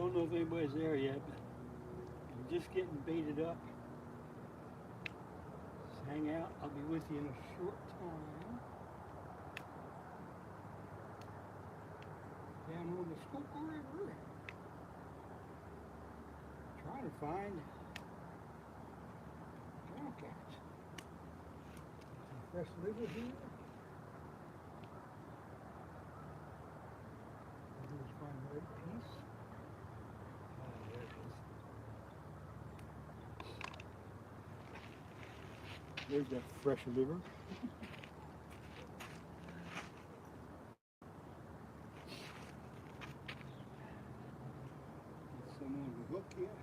don't know if anybody's there yet, but I'm just getting baited up. Just hang out. I'll be with you in a short time. Down on the Schuylkill River. Trying to find tomcats. Some fresh liver here. Let's find the right piece. There it is. There's that fresh liver. Get some on the hook here.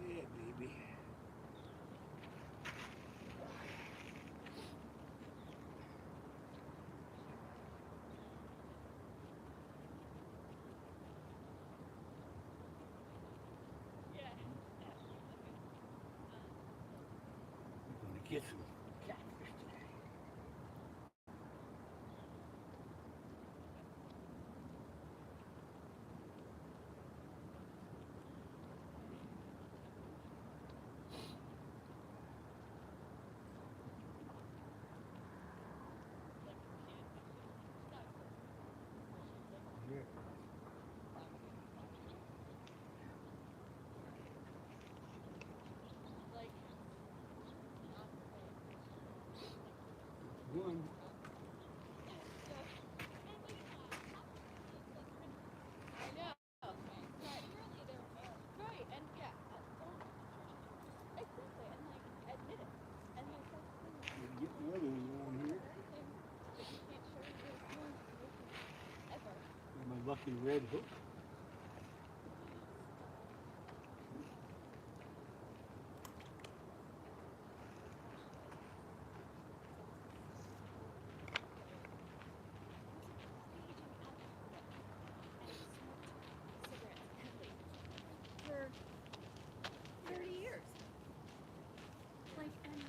Yeah, baby. Get some catfish today. Yeah. One. Get another one on here. With my lucky red hook. For 30 years. Like, and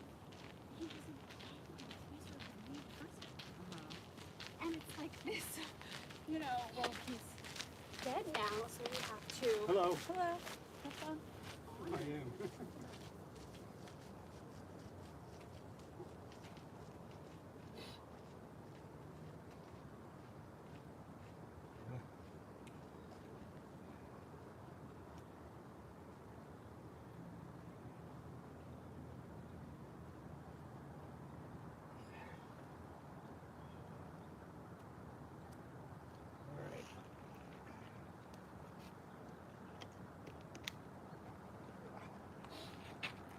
he was a new person. And it's like this, you know, well, he's dead now, so we have to. Hello. Hello. Have fun. I am.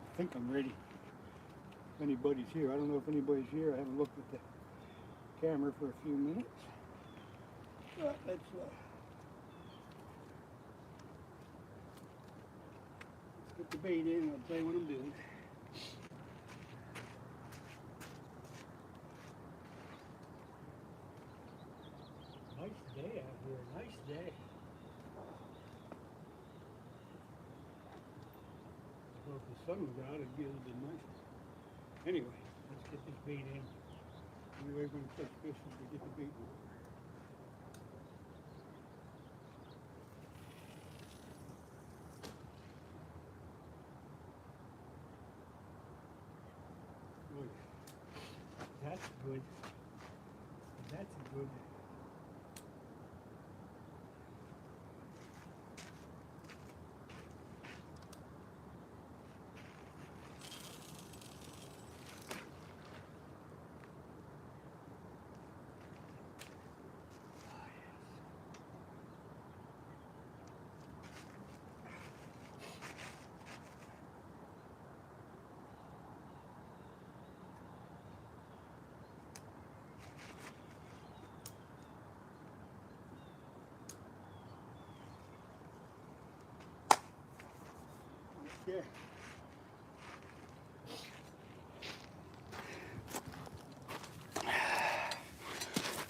I think I'm ready. If anybody's here, I don't know if anybody's here. I haven't looked at the camera for a few minutes. But let's get the bait in and I'll tell you what I'm doing. Nice day out here, nice day. Well, if the sun was out, it'd be a little bit nicer. Anyway, let's get this bait in. Anyway, we're going to catch fish as we get the bait in. Good. That's good. That's good. Yeah.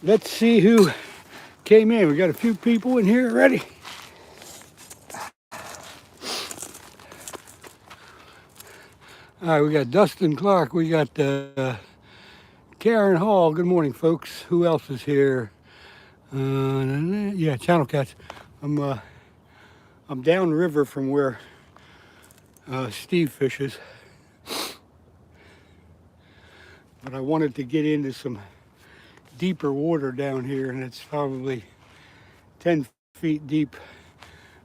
Let's see who came in. We got a few people in here already. All right, we got Dustin Clark. We got Karen Hall. Good morning, folks. Who else is here? Yeah, channel cats. I'm downriver from where Steve fishes, but I wanted to get into some deeper water down here, and it's probably 10 feet deep,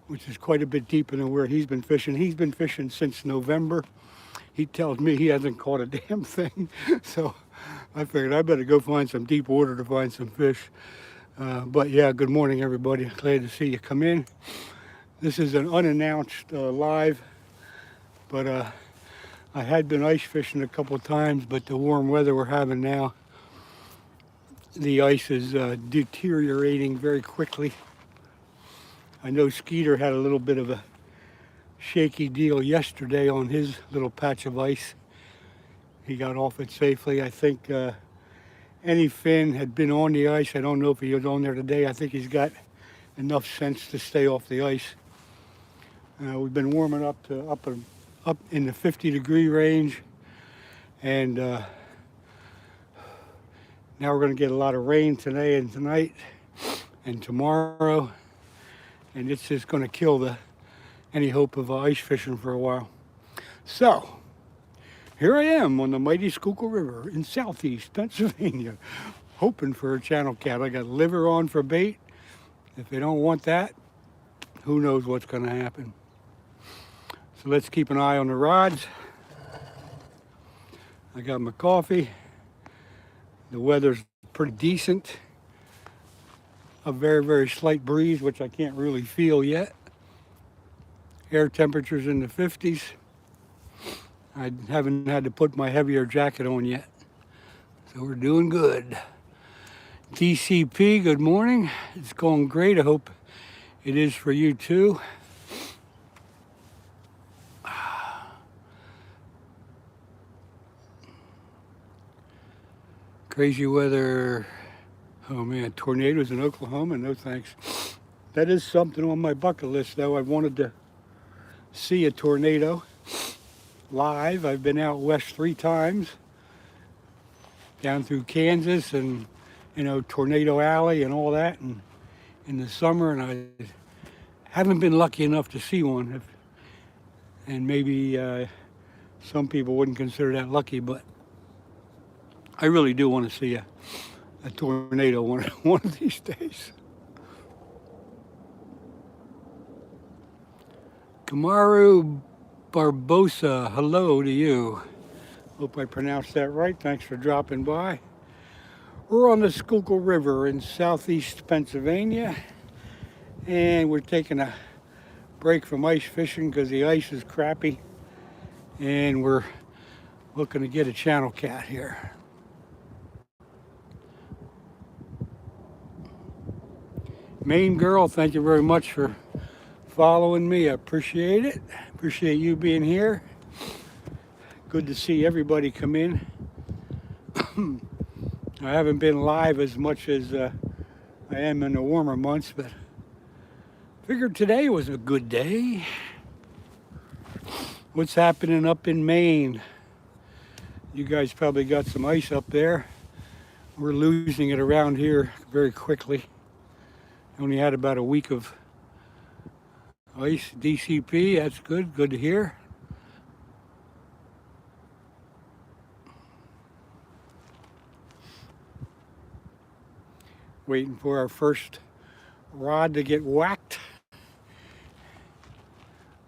which is quite a bit deeper than where he's been fishing. He's been fishing since November. He tells me he hasn't caught a damn thing, so I figured I better go find some deep water to find some fish. But yeah, good morning everybody. Glad to see you come in. This is an unannounced live, but I had been ice fishing a couple of times, but the warm weather we're having now, the ice is deteriorating very quickly. I know Skeeter had a little bit of a shaky deal yesterday on his little patch of ice. He got off it safely. I think any Finn had been on the ice. I don't know if he was on there today. I think he's got enough sense to stay off the ice. We've been warming up to up in the 50-degree range, and now we're going to get a lot of rain today and tonight and tomorrow, and it's just going to kill any hope of ice fishing for a while. So here I am on the mighty Schuylkill River in southeast Pennsylvania, hoping for a channel cat. I got liver on for bait. If they don't want that, who knows what's going to happen. So let's keep an eye on the rods. I got my coffee. The weather's pretty decent. A very, very slight breeze, which I can't really feel yet. Air temperatures in the 50s. I haven't had to put my heavier jacket on yet. So we're doing good. DCP, good morning. It's going great. I hope it is for you too. Crazy weather. Oh man, tornadoes in Oklahoma, no thanks. That is something on my bucket list though. I wanted to see a tornado live. I've been out west 3 times, down through Kansas and, you know, Tornado Alley and all that, and in the summer, and I haven't been lucky enough to see one. And maybe some people wouldn't consider that lucky, but I really do want to see a tornado one of these days. Kamaru Barbosa, hello to you. Hope I pronounced that right. Thanks for dropping by. We're on the Schuylkill River in southeast Pennsylvania, and we're taking a break from ice fishing because the ice is crappy, and we're looking to get a channel cat here. Maine girl, thank you very much for following me. I appreciate it. Appreciate you being here. Good to see everybody come in. I haven't been live as much as I am in the warmer months, but figured today was a good day. What's happening up in Maine? You guys probably got some ice up there. We're losing it around here very quickly. Only had about a week of ice. DCP, that's good. Good to hear. Waiting for our first rod to get whacked.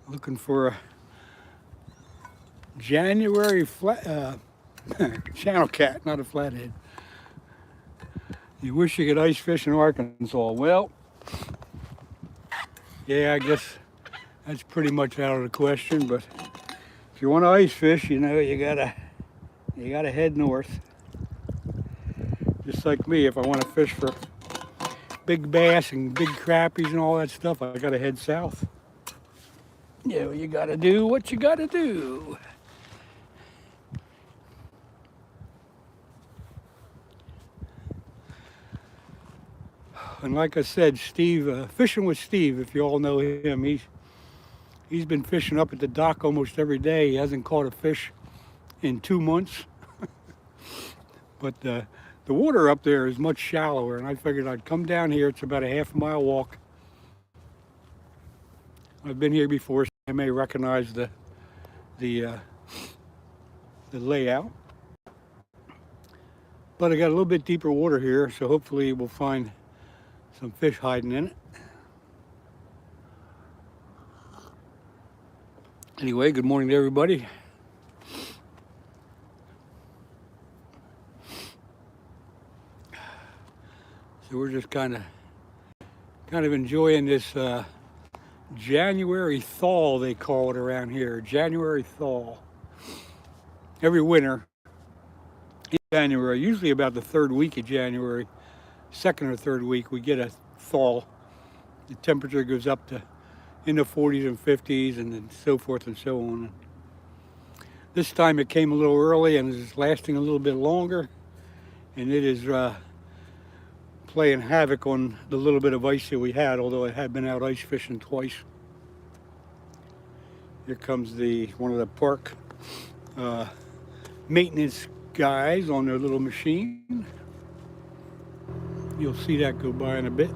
Looking for a January channel cat, not a flathead. You wish you could ice fish in Arkansas. Well, yeah, I guess that's pretty much out of the question, but if you want to ice fish, you know, you gotta head north. Just like me, if I want to fish for big bass and big crappies and all that stuff, I gotta head south. You know, you gotta do what you gotta do. And like I said, Steve, fishing with Steve, if you all know him, he's been fishing up at the dock almost every day. He hasn't caught a fish in 2 months. But The water up there is much shallower, and I figured I'd come down here. It's about a half-mile walk. I've been here before, so I may recognize the uh, the layout. But I got a little bit deeper water here, so hopefully we'll find some fish hiding in it. Anyway, good morning to everybody. So we're just kind of enjoying this January thaw, they call it around here. January thaw. Every winter in January, usually about the third week of January, second or third week, we get a thaw. The temperature goes up to in the 40s and 50s and then so forth and so on. This time it came a little early and is lasting a little bit longer, and it is playing havoc on the little bit of ice that we had, although I had been out ice fishing twice. Here comes one of the park maintenance guys on their little machine. You'll see that go by in a bit.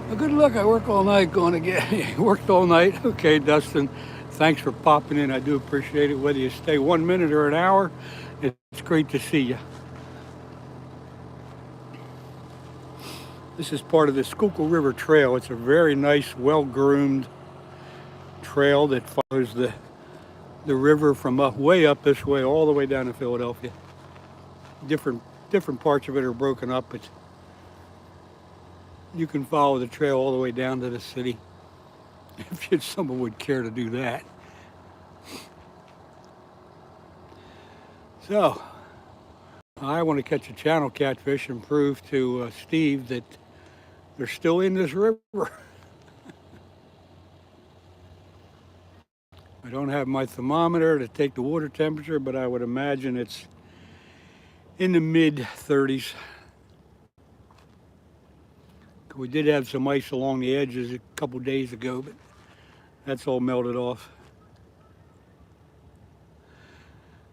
Well, good luck. I work all night going to get worked all night. Okay, Dustin, thanks for popping in. I do appreciate it. Whether you stay 1 minute or an hour, it's great to see you. This is part of the Schuylkill River Trail. It's a very nice, well-groomed trail that follows the river from way up this way all the way down to Philadelphia. Different parts of it are broken up, but you can follow the trail all the way down to the city if someone would care to do that. So, I want to catch a channel catfish and prove to Steve that they're still in this river. I don't have my thermometer to take the water temperature, but I would imagine it's in the mid 30s. We did have some ice along the edges a couple days ago, but that's all melted off.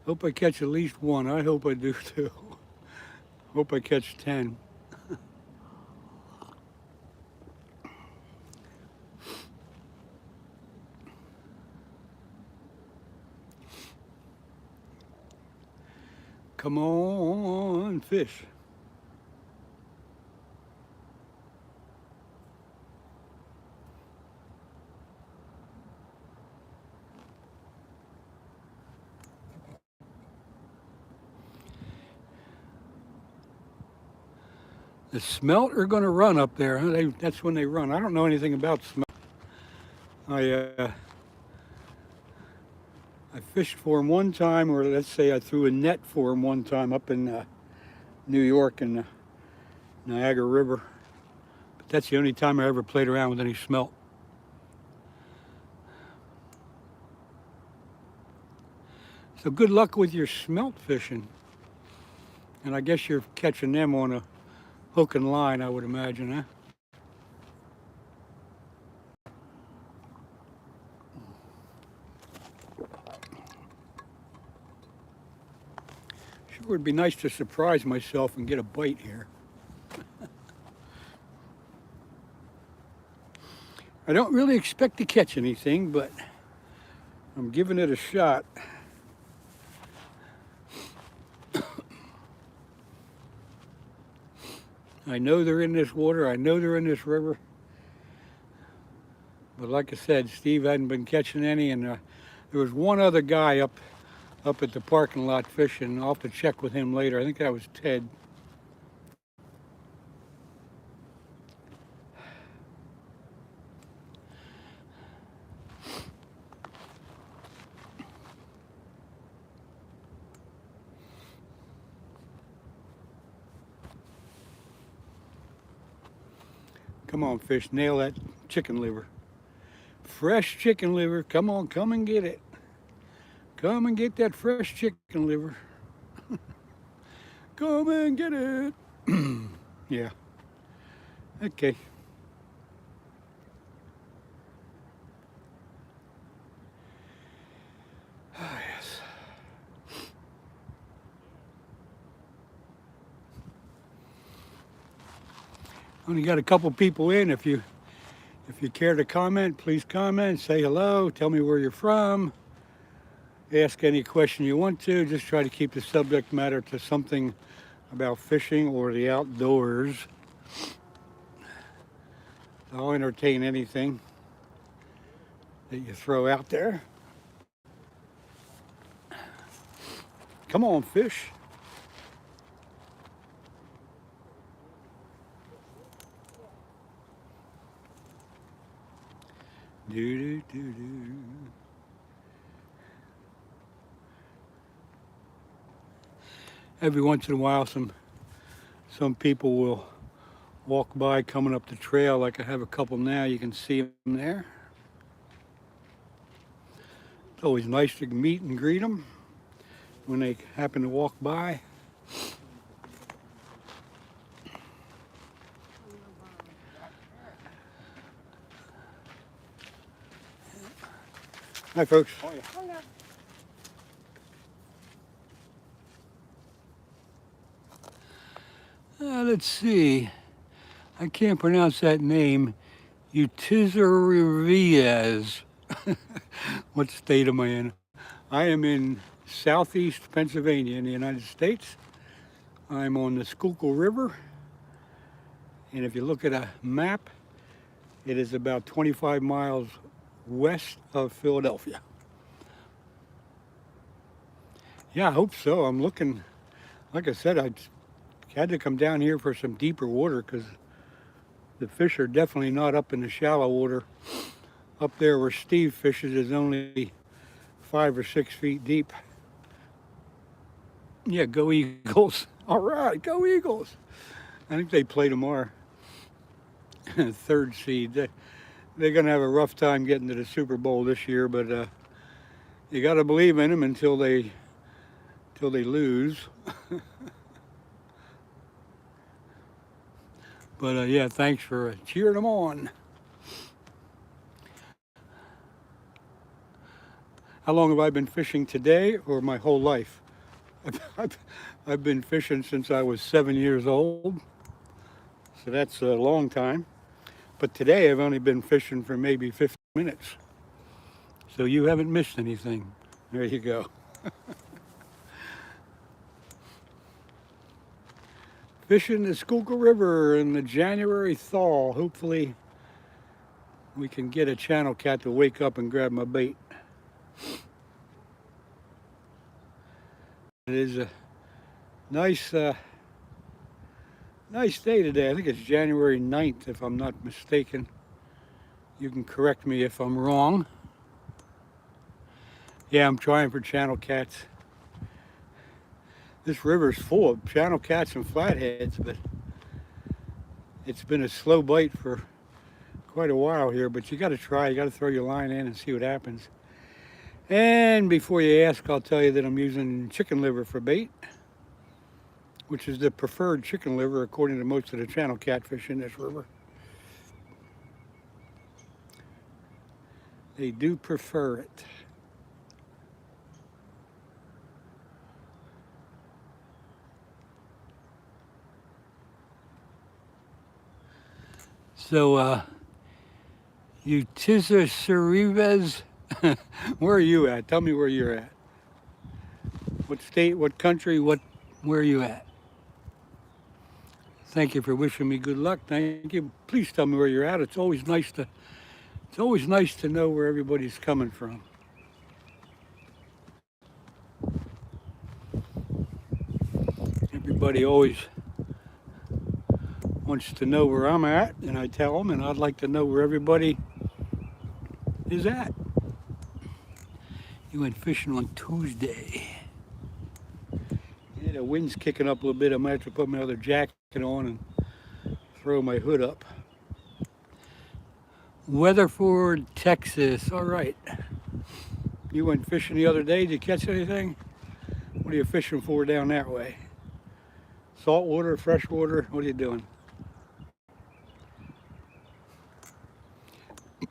Hope I catch at least one. I hope I do too. Hope I catch 10. Come on, fish. The smelt are going to run up there. Huh? That's when they run. I don't know anything about smelt. I fished for them one time, or let's say I threw a net for them one time up in New York in the Niagara River. But that's the only time I ever played around with any smelt. So good luck with your smelt fishing. And I guess you're catching them on a hook and line, I would imagine, huh? Sure would be nice to surprise myself and get a bite here. I don't really expect to catch anything, but I'm giving it a shot. I know they're in this water. I know they're in this river. But like I said, Steve hadn't been catching any, and there was one other guy up at the parking lot fishing. I'll have to check with him later. I think that was Ted. Come on, fish, nail that chicken liver. Fresh chicken liver. Come on, come and get it. Come and get that fresh chicken liver. Come and get it. Yeah. Okay. Ah, yes. Only got a couple people in. If you care to comment, please comment. Say hello. Tell me where you're from. Ask any question you want to. Just try to keep the subject matter to something about fishing or the outdoors. I'll entertain anything that you throw out there. Come on, fish. Do do do do. Every once in a while, some people will walk by coming up the trail. Like I have a couple now. You can see them there. It's always nice to meet and greet them when they happen to walk by. Hi, folks. Oh, yeah. Let's see. I can't pronounce that name. Utizerivias. What state am I in? I am in southeast Pennsylvania in the United States. I'm on the Schuylkill River. And if you look at a map, it is about 25 miles west of Philadelphia. Yeah, I hope so. I'm looking, like I said, I had to come down here for some deeper water because the fish are definitely not up in the shallow water. Up there where Steve fishes is only 5 or 6 feet deep. Yeah, go Eagles. All right, go Eagles. I think they play tomorrow. Third seed. They're going to have a rough time getting to the Super Bowl this year, but you got to believe in them until they lose. But yeah, thanks for cheering them on. How long have I been fishing today or my whole life? I've been fishing since I was 7 years old, so that's a long time. But today I've only been fishing for maybe 15 minutes. So you haven't missed anything. There you go. Fishing the Schuylkill River in the January thaw. Hopefully we can get a channel cat to wake up and grab my bait. It is a nice nice day today. I think it's January 9th if I'm not mistaken. You can correct me if I'm wrong. Yeah, I'm trying for channel cats. This river's full of channel cats and flatheads, but it's been a slow bite for quite a while here, but you got to try. You got to throw your line in and see what happens. And before you ask, I'll tell you that I'm using chicken liver for bait, which is the preferred chicken liver according to most of the channel catfish in this river. They do prefer it. So, you Cerrives, where are you at? Tell me where you're at. What state, what country, where are you at? Thank you for wishing me good luck. Thank you. Please tell me where you're at. It's always nice to know where everybody's coming from. Everybody always wants to know where I'm at, and I tell them, and I'd like to know where everybody is at. You went fishing on Tuesday. Yeah, the wind's kicking up a little bit. I might have to put my other jacket on and throw my hood up. Weatherford, Texas. All right. You went fishing the other day. Did you catch anything? What are you fishing for down that way? Salt water, fresh water? What are you doing?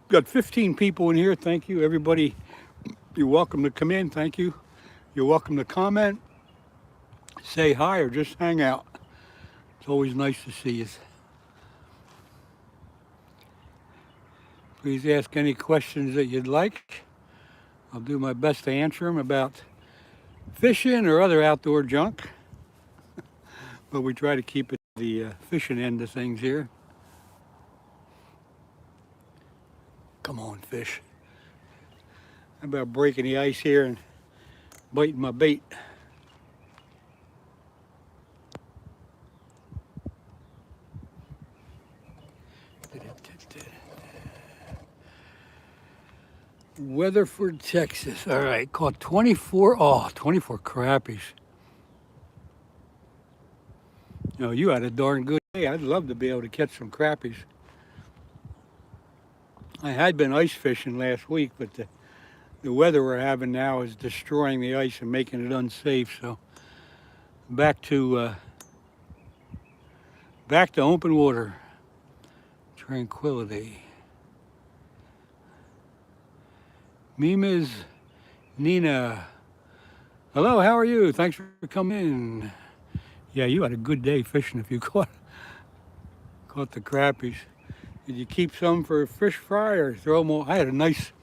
Got 15 people in here. Thank you, everybody. You're welcome to come in. Thank you. You're welcome to comment, say hi, or just hang out. It's always nice to see you. Please ask any questions that you'd like. I'll do my best to answer them about fishing or other outdoor junk. But we try to keep it the fishing end of things here. Come on, fish. How about breaking the ice here and biting my bait? Weatherford, Texas. All right, caught 24. Oh, 24 crappies. No, you had a darn good day. I'd love to be able to catch some crappies. I had been ice fishing last week, but the weather we're having now is destroying the ice and making it unsafe. So back to open water, tranquility. Mima's Nina. Hello, how are you? Thanks for coming in. Yeah, you had a good day fishing if you caught the crappies. Did you keep some for fish fry or throw them all? I had a nice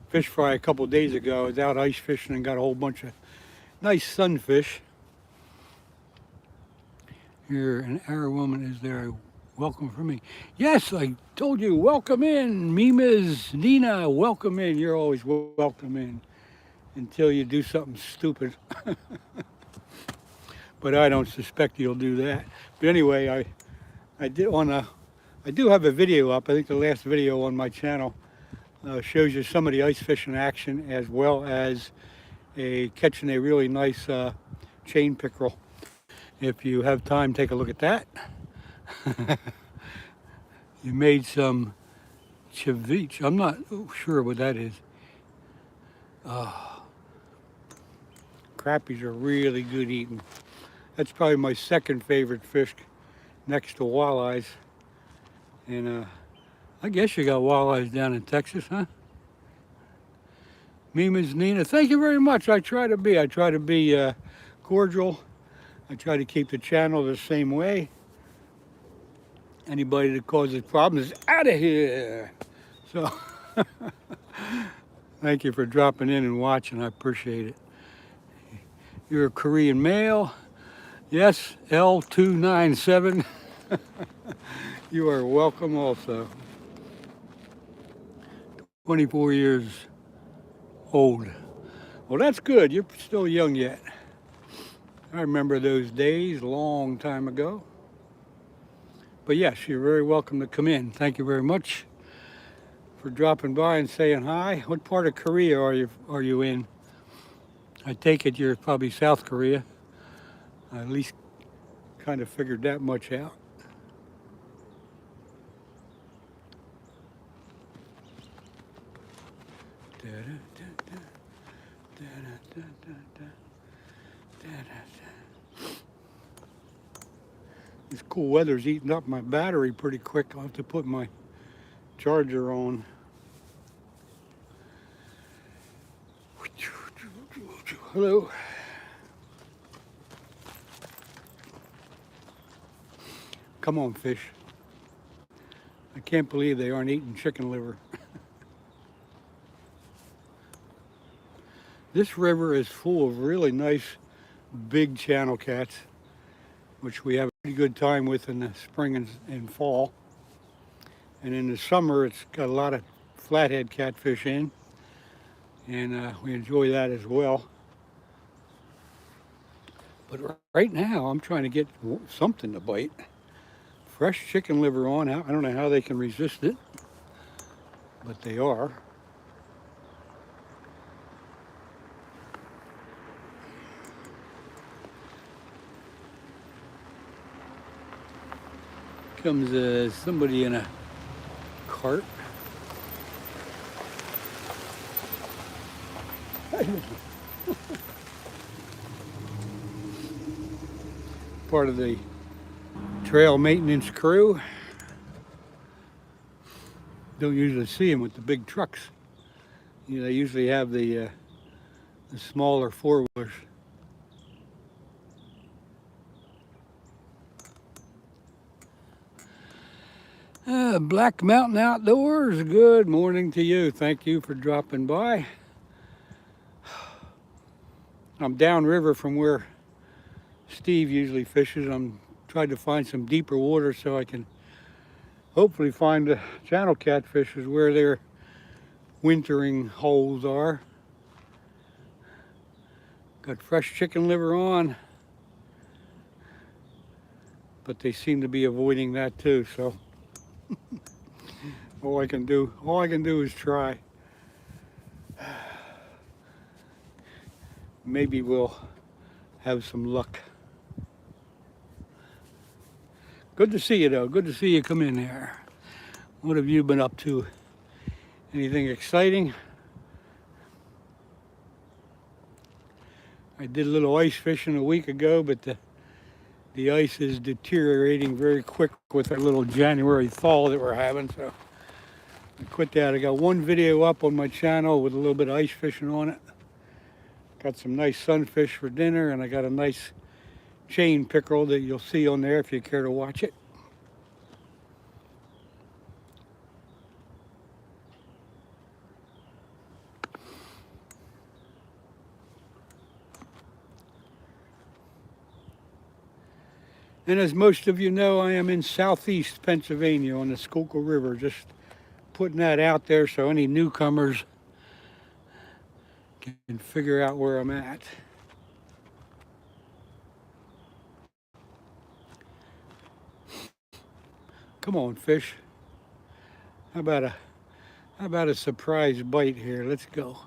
fish fry a couple days ago. I was out ice fishing and got a whole bunch of nice sunfish. Here, an Arrow woman is there. Welcome for me. Yes, I told you, welcome in. Mima's Nina, welcome in. You're always welcome in until you do something stupid. But I don't suspect you'll do that. But anyway, I do have a video up. I think the last video on my channel shows you some of the ice fishing action as well as catching a really nice chain pickerel. If you have time, take a look at that. You made some ceviche. I'm not sure what that is. Crappies are really good eating. That's probably my second favorite fish next to walleyes. And I guess you got walleyes down in Texas, huh? Mima's Nina, thank you very much. I try to be cordial. I try to keep the channel the same way. Anybody that causes problems is out of here. So, thank you for dropping in and watching. I appreciate it. You're a Korean male. Yes, L297. You are welcome also. 24 years old. Well, that's good. You're still young yet. I remember those days a long time ago. But yes, you're very welcome to come in. Thank you very much for dropping by and saying hi. What part of Korea are you in? I take it you're probably South Korea. I at least kind of figured that much out. This cool weather's eating up my battery pretty quick. I'll have to put my charger on. Hello. Come on, fish. I can't believe they aren't eating chicken liver. This river is full of really nice big channel cats, which we have a pretty good time with in the spring and fall. And in the summer, it's got a lot of flathead catfish in, and we enjoy that as well. But right now, I'm trying to get something to bite. Fresh chicken liver on. I don't know how they can resist it, but they are. Comes somebody in a cart. Part of the trail maintenance crew. Don't usually see them with the big trucks. You know, they usually have the smaller four-wheelers. Black Mountain Outdoors, good morning to you. Thank you for dropping by. I'm downriver from where Steve usually fishes. I'm trying to find some deeper water so I can hopefully find the channel catfish is where their wintering holes are. Got fresh chicken liver on, but they seem to be avoiding that too, so all I can do is try. Maybe we'll have some luck. Good to see you though. Good to see you come in here. What have you been up to? Anything exciting? I did a little ice fishing a week ago, but the ice is deteriorating very quick with our little January thaw that we're having, so I quit that. I got one video up on my channel with a little bit of ice fishing on it. Got some nice sunfish for dinner, and I got a nice chain pickerel that you'll see on there if you care to watch it. And as most of you know, I am in southeast Pennsylvania on the Schuylkill River, just putting that out there so any newcomers can figure out where I'm at. Come on, fish. How about a surprise bite here? Let's go.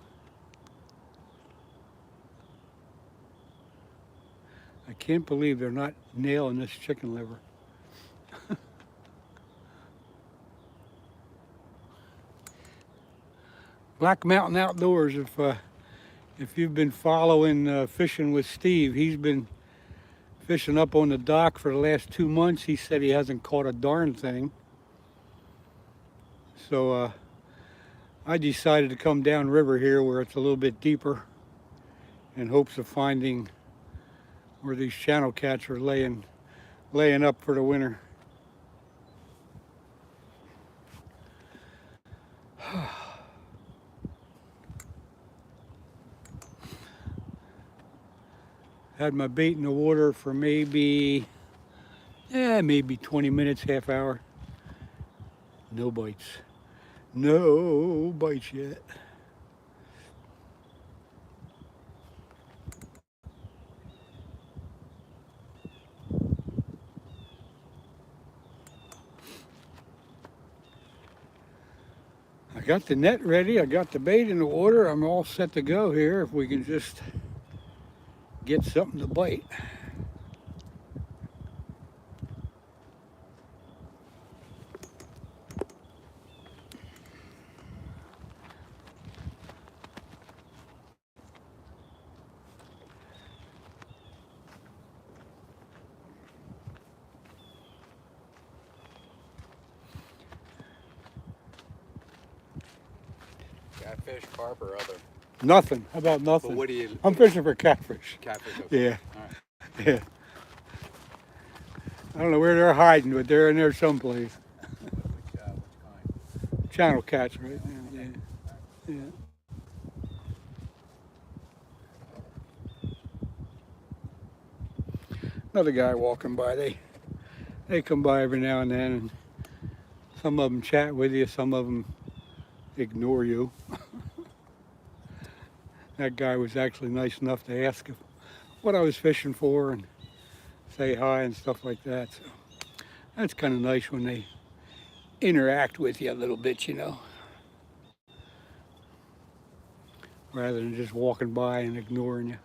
I can't believe they're not nailing this chicken liver. Black Mountain Outdoors, if you've been following fishing with Steve, he's been fishing up on the dock for the last 2 months. He said he hasn't caught a darn thing. So I decided to come down river here where it's a little bit deeper in hopes of finding where these channel cats are laying up for the winter. Had my bait in the water for maybe 20 minutes, half hour. No bites. No bites yet. I got the net ready. I got the bait in the water. I'm all set to go here if we can just get something to bite. Catfish, carp, or other? Nothing. How about nothing? But what do you? I'm fishing for catfish. Catfish. Okay. Yeah. All right. Yeah. I don't know where they're hiding, but they're in there someplace. Which kind? Channel cats right now. Yeah. Yeah. Another guy walking by. They come by every now and then, and some of them chat with you, some of them ignore you. That guy was actually nice enough to ask if what I was fishing for and say hi and stuff like that. So that's kind of nice when they interact with you a little bit, you know, rather than just walking by and ignoring you.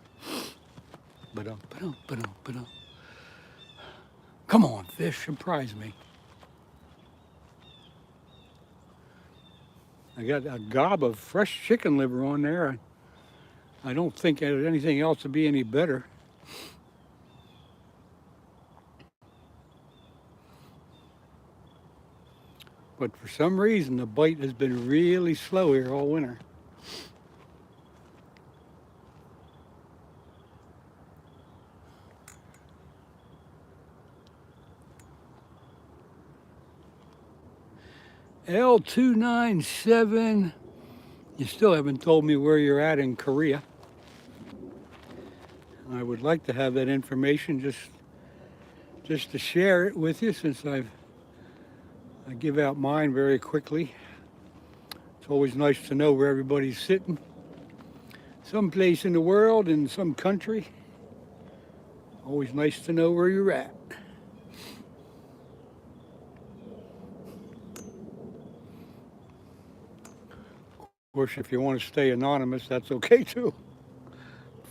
Come on, fish, surprise me. I got a gob of fresh chicken liver on there. I don't think anything else would be any better. But for some reason, the bite has been really slow here all winter. L297. You still haven't told me where you're at in Korea. I would like to have that information just to share it with you, since I give out mine very quickly. It's always nice to know where everybody's sitting. Someplace in the world, in some country. Always nice to know where you're at. Of course, if you want to stay anonymous, that's okay too,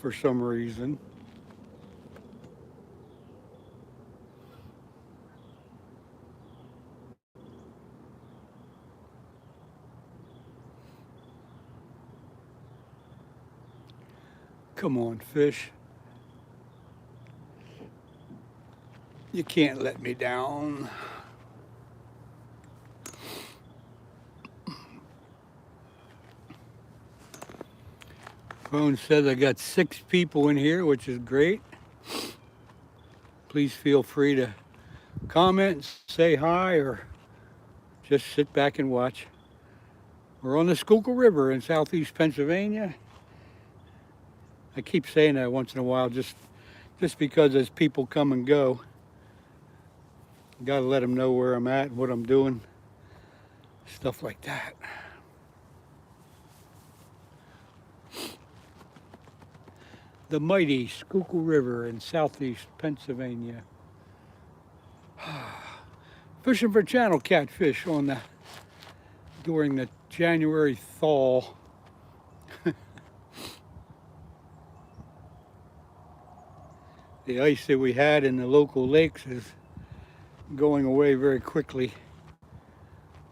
for some reason. Come on, fish. You can't let me down. Phone says I got 6 people in here, which is great. Please feel free to comment, say hi, or just sit back and watch. We're on the Schuylkill River in southeast Pennsylvania. I keep saying that once in a while just because as people come and go, got to let them know where I'm at, what I'm doing, stuff like that. The mighty Schuylkill River in southeast Pennsylvania. Fishing for channel catfish during the January thaw. The ice that we had in the local lakes is going away very quickly.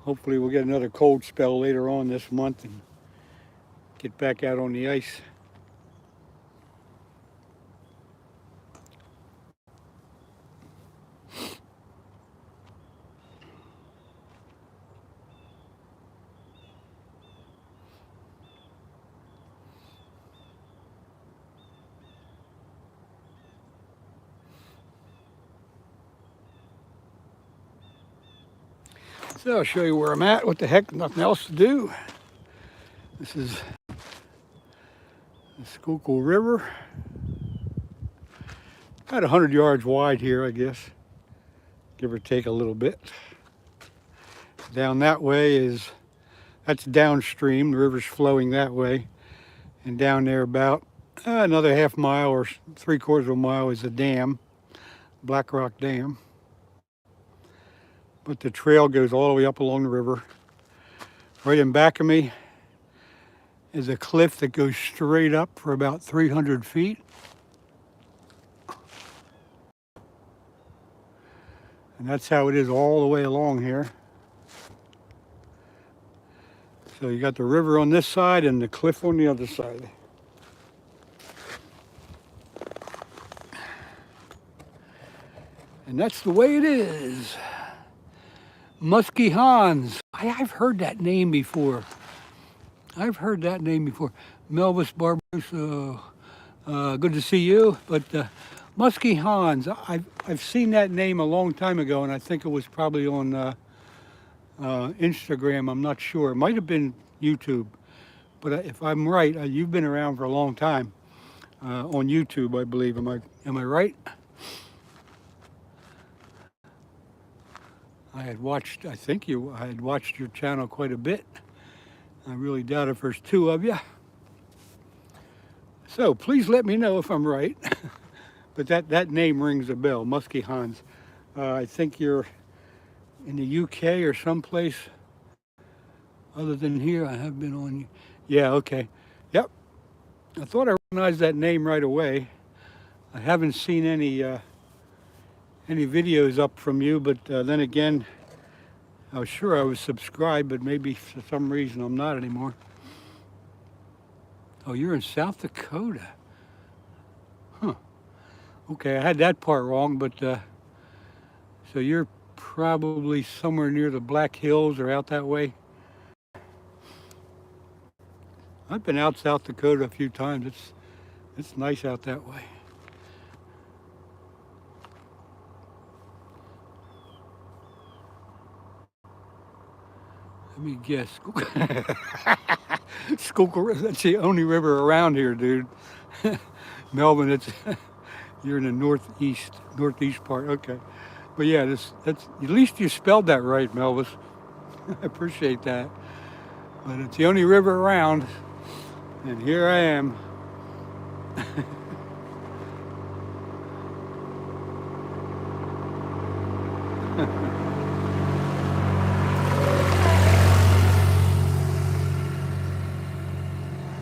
Hopefully we'll get another cold spell later on this month and get back out on the ice. So I'll show you where I'm at. What the heck, nothing else to do. This is the Schuylkill River. About 100 yards wide here, I guess, give or take a little bit. Down that way that's downstream. The river's flowing that way. And down there about another half mile or 3/4 of a mile is a dam, Black Rock Dam. But the trail goes all the way up along the river. Right in back of me is a cliff that goes straight up for about 300 feet. And that's how it is all the way along here. So you got the river on this side and the cliff on the other side. And that's the way it is. Muskie Hans. I've heard that name before. Melvis Barbarossa, good to see you. But Muskie Hans, I've seen that name a long time ago, and I think it was probably on Instagram. I'm not sure. It might have been YouTube. But if I'm right, you've been around for a long time on YouTube, I believe. Am I right? I had watched your channel quite a bit. I really doubt if there's 2 of you. So please let me know if I'm right. But that name rings a bell, Muskie Hans. I think you're in the UK or someplace other than here. I have been on. Yeah, okay. Yep. I thought I recognized that name right away. I haven't seen any videos up from you, but then again, I was sure I was subscribed, but maybe for some reason I'm not anymore. Oh, you're in South Dakota. Huh. Okay, I had that part wrong, but so you're probably somewhere near the Black Hills or out that way. I've been out South Dakota a few times. It's nice out that way. Let me guess. Schuylkill, that's the only river around here, dude. Melvin, it's you're in the northeast part. Okay, but yeah, that's at least you spelled that right, Melvis. I appreciate that. But it's the only river around, and here I am.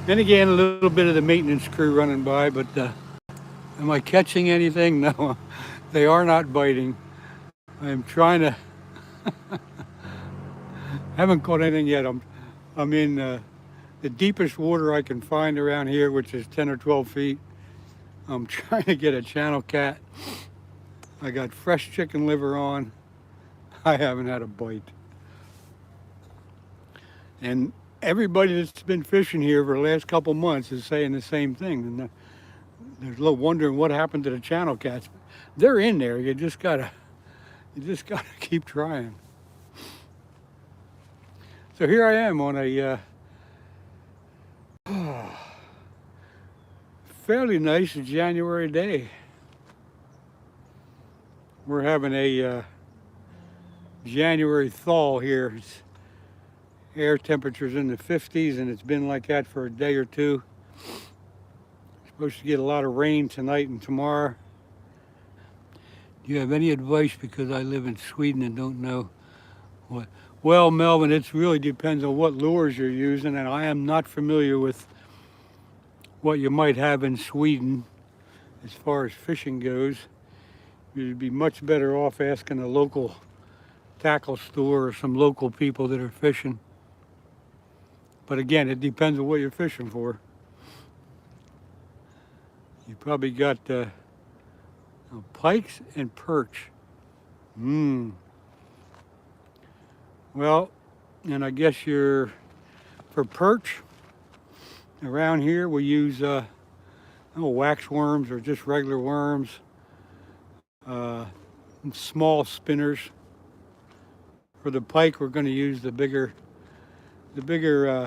And again, a little bit of the maintenance crew running by, but am I catching anything? No, they are not biting. I'm trying to, haven't caught anything yet. I'm in the deepest water I can find around here, which is 10 or 12 feet. I'm trying to get a channel cat. I got fresh chicken liver on. I haven't had a bite. And everybody that's been fishing here for the last couple months is saying the same thing. And there's a little wondering what happened to the channel cats. They're in there. You just gotta keep trying. So here I am on a fairly nice January day. We're having a January thaw here. It's air temperatures in the 50s, and it's been like that for a day or two. Supposed to get a lot of rain tonight and tomorrow. Do you have any advice, because I live in Sweden and don't know what? Well, Melvin, it really depends on what lures you're using, and I am not familiar with what you might have in Sweden as far as fishing goes. You'd be much better off asking a local tackle store or some local people that are fishing. But again, it depends on what you're fishing for. You probably got pikes and perch. Well, and I guess for perch, around here we use wax worms or just regular worms, small spinners. For the pike, we're going to use the bigger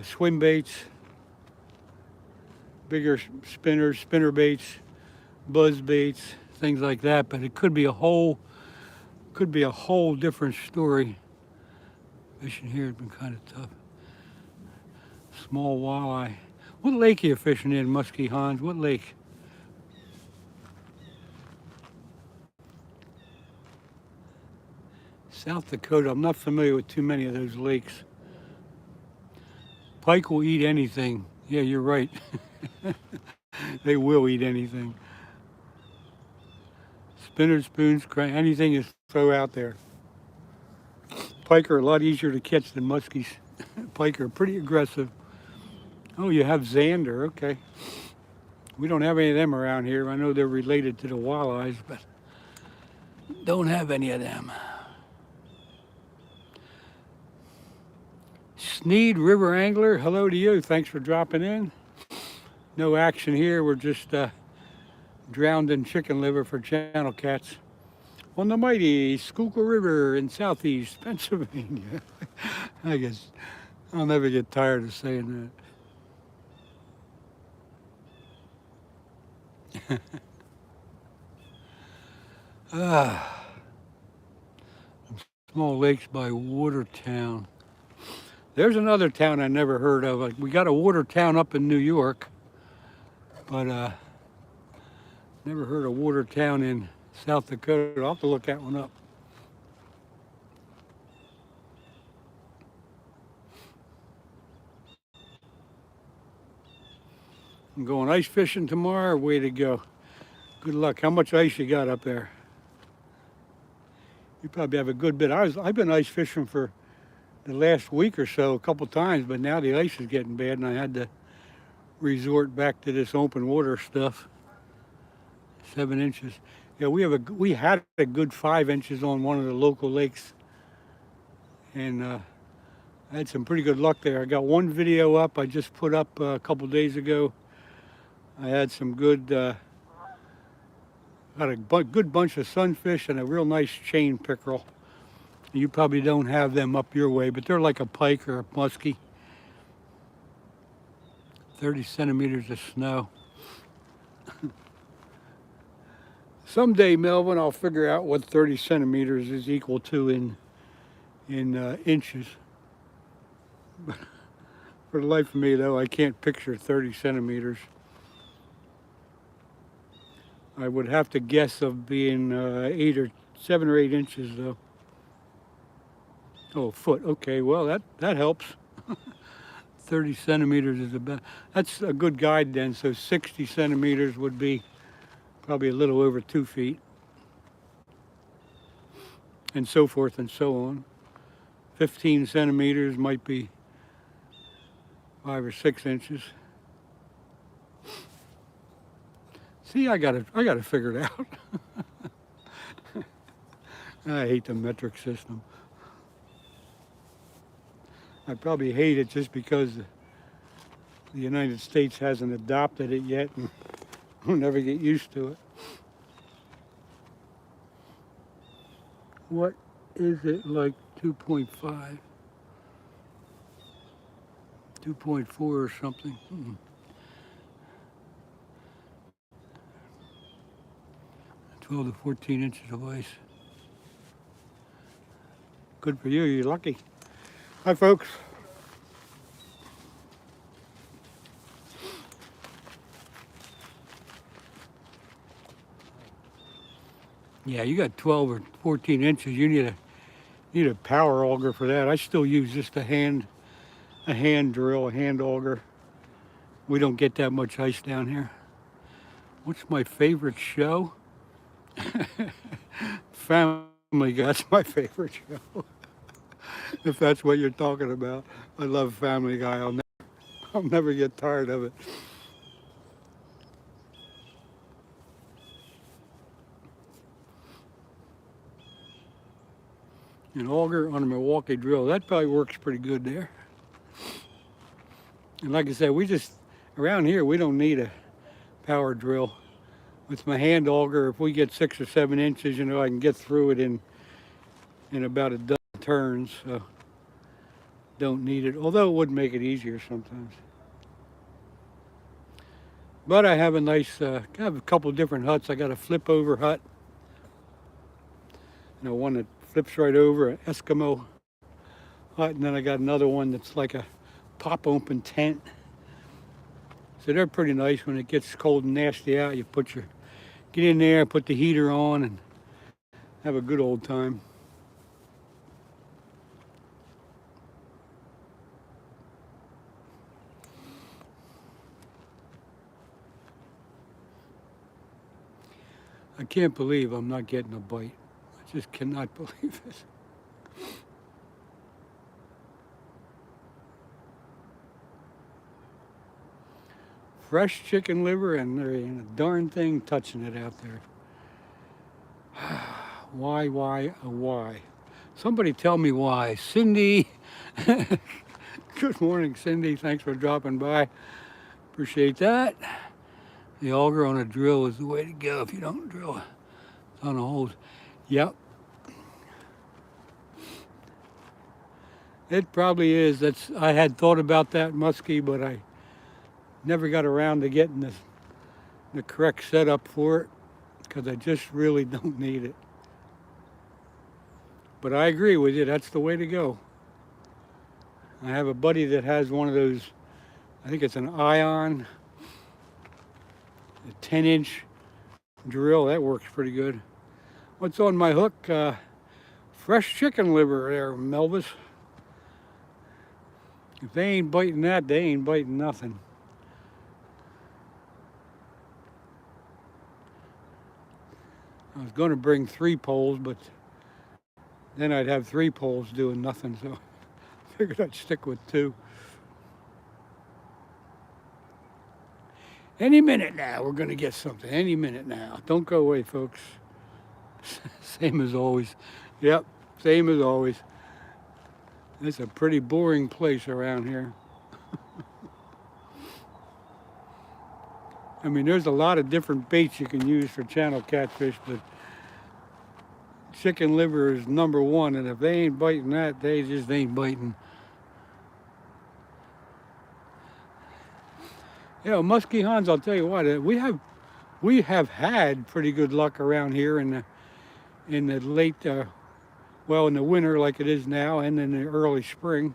swim baits, bigger spinners, spinner baits, buzz baits, things like that. But it could be a whole different story. Fishing here has been kind of tough. Small walleye. What lake are you fishing in, Muskie Hans? What lake? South Dakota. I'm not familiar with too many of those lakes. Pike will eat anything. Yeah, you're right. They will eat anything. Spinners, spoons, anything you throw out there. Pike are a lot easier to catch than muskies. Pike are pretty aggressive. Oh, you have zander, okay. We don't have any of them around here. I know they're related to the walleyes, but don't have any of them. Sneed River Angler, hello to you. Thanks for dropping in. No action here. We're just drowned in chicken liver for channel cats on the mighty Schuylkill River in southeast Pennsylvania. I guess I'll never get tired of saying that. Small lakes by Watertown. There's another town I never heard of. We got a water town up in New York, but never heard of water town in South Dakota. I'll have to look that one up. I'm going ice fishing tomorrow. Way to go. Good luck. How much ice you got up there? You probably have a good bit. I've been ice fishing for the last week or so a couple times, but now the ice is getting bad and I had to resort back to this open water stuff. 7 inches. Yeah, we had a good 5 inches on one of the local lakes, and I had some pretty good luck there. I got one video up I just put up a couple days ago. I had some good, got a good bunch of sunfish and a real nice chain pickerel. You probably don't have them up your way, but they're like a pike or a muskie. 30 centimeters of snow. Someday, Melvin, I'll figure out what 30 centimeters is equal to in inches. For the life of me, though, I can't picture 30 centimeters. I would have to guess of being 7 or 8 inches, though. Oh, a foot. Okay, well, that helps. 30 centimeters is about, that's a good guide then. So 60 centimeters would be probably a little over 2 feet. And so forth and so on. 15 centimeters might be 5 or 6 inches. See, I got to figure it out. I hate the metric system. I probably hate it just because the United States hasn't adopted it yet, and I'll never get used to it. What is it like 2.5? 2.4 or something? 12 to 14 inches of ice. Good for you, you're lucky. Hi, folks. Yeah, you got 12 or 14 inches. You need a power auger for that. I still use just a hand drill, a hand auger. We don't get that much ice down here. What's my favorite show? Family Guy. That's my favorite show. If that's what you're talking about. I love Family Guy. I'll never get tired of it. An auger on a Milwaukee drill, that probably works pretty good there. And like I said, around here, we don't need a power drill. With my hand auger, if we get 6 or 7 inches, I can get through it in about a dozen turns. So don't need it, although it would make it easier sometimes. But I have I have a couple different huts. I got a flip over hut. One that flips right over, an Eskimo hut, and then I got another one that's like a pop open tent. So they're pretty nice. When it gets cold and nasty out, you get in there, put the heater on, and have a good old time. I can't believe I'm not getting a bite. I just cannot believe it. Fresh chicken liver, and there ain't a darn thing touching it out there. Why? Somebody tell me why. Cindy. Good morning, Cindy. Thanks for dropping by. Appreciate that. The auger on a drill is the way to go if you don't drill on a hole. Yep. It probably is. I had thought about that muskie, but I never got around to getting the correct setup for it because I just really don't need it. But I agree with you. That's the way to go. I have a buddy that has one of those, I think it's an Ion, a 10-inch drill. That works pretty good. What's on my hook? Fresh chicken liver there, Melvis. If they ain't biting that, they ain't biting nothing. I was going to bring 3 poles, but then I'd have 3 poles doing nothing, so I figured I'd stick with 2. Any minute now, we're gonna get something. Any minute now. Don't go away, folks. Same as always. Yep, same as always. It's a pretty boring place around here. I mean, there's a lot of different baits you can use for channel catfish, but chicken liver is number one, and if they ain't biting that, they just ain't biting. Yeah, musky Hans, I'll tell you what, we have had pretty good luck around here in the late, well, in the winter like it is now, and in the early spring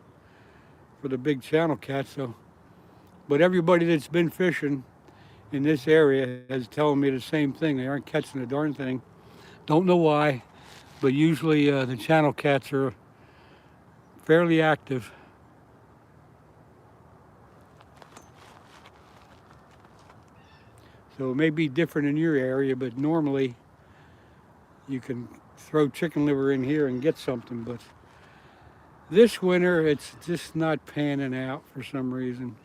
for the big channel cats. So, but everybody that's been fishing in this area is telling me the same thing. They aren't catching a darn thing. Don't know why, but usually the channel cats are fairly active. So it may be different in your area, but normally you can throw chicken liver in here and get something. But this winter, it's just not panning out for some reason.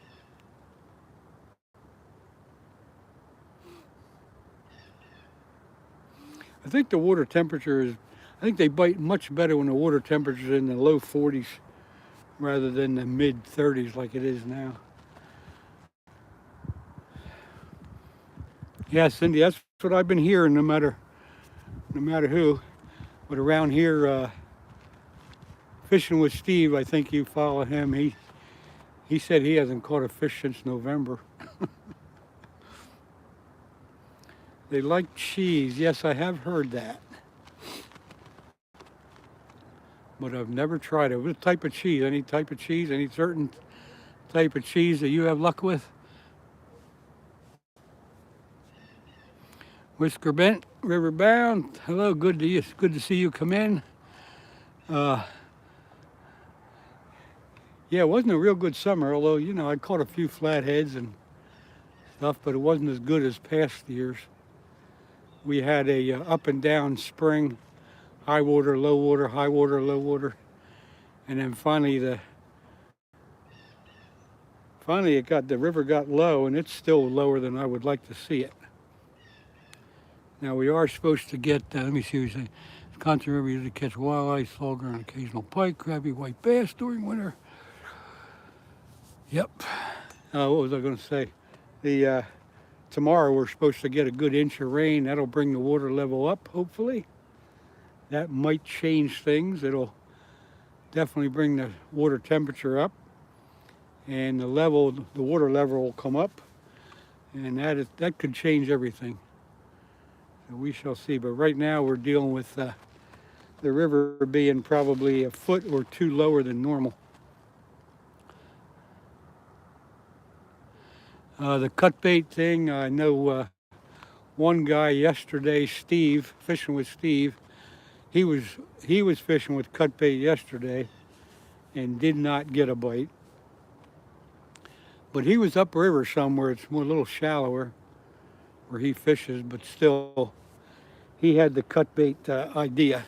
I think the water temperature is, I think they bite much better when the water temperature is in the low 40s rather than the mid 30s like it is now. Yeah, Cindy, that's what I've been hearing, no matter who. But around here, fishing with Steve, I think you follow him. He said he hasn't caught a fish since November. They like cheese. Yes, I have heard that. But I've never tried it. What type of cheese? Any type of cheese? Any certain type of cheese that you have luck with? Whisker Bent, River Bound. Hello, good to see you come in. Yeah, it wasn't a real good summer, although, you know, I caught a few flatheads and stuff, but it wasn't as good as past years. We had a up and down spring, high water, low water, high water, low water, and then finally the river got low, and it's still lower than I would like to see it. Now we are supposed to get, let me see what you say. Wisconsin River usually catch walleye, slugger, and occasional pike, crabby, white bass during winter. Yep. What was I going to say? Tomorrow we're supposed to get a good inch of rain. That'll bring the water level up, hopefully. That might change things. It'll definitely bring the water temperature up, and the water level will come up, and that could change everything. So we shall see. But right now we're dealing with the river being probably a foot or two lower than normal. The cut bait thing, I know one guy yesterday, Steve, fishing with Steve, he was fishing with cut bait yesterday and did not get a bite. But he was upriver somewhere, it's more a little shallower where he fishes, but still he had the cut bait idea,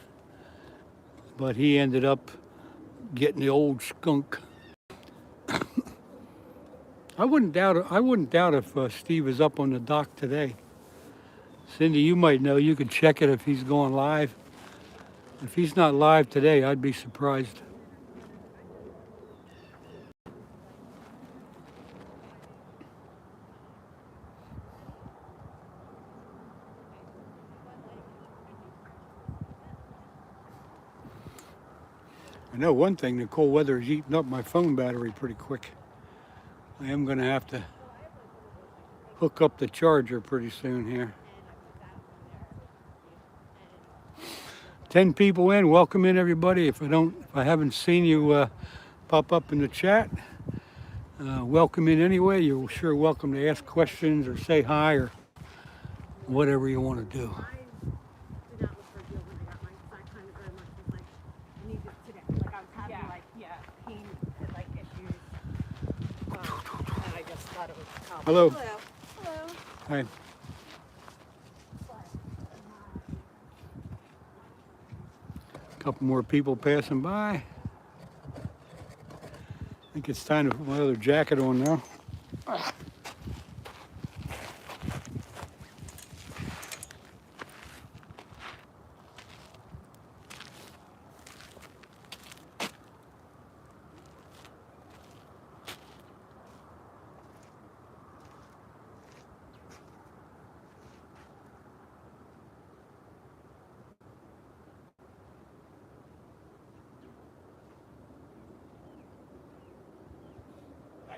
but he ended up getting the old skunk. I wouldn't doubt if Steve is up on the dock today. Cindy, you might know. You could check it if he's going live. If he's not live today, I'd be surprised. I know one thing, the cold weather is eating up my phone battery pretty quick. I am going to have to hook up the charger pretty soon here. 10 people in. Welcome in, everybody. If I haven't seen you pop up in the chat, welcome in anyway. You're sure welcome to ask questions or say hi or whatever you want to do. Hello. Hello. Hello. Hi. A couple more people passing by. I think it's time to put my other jacket on now.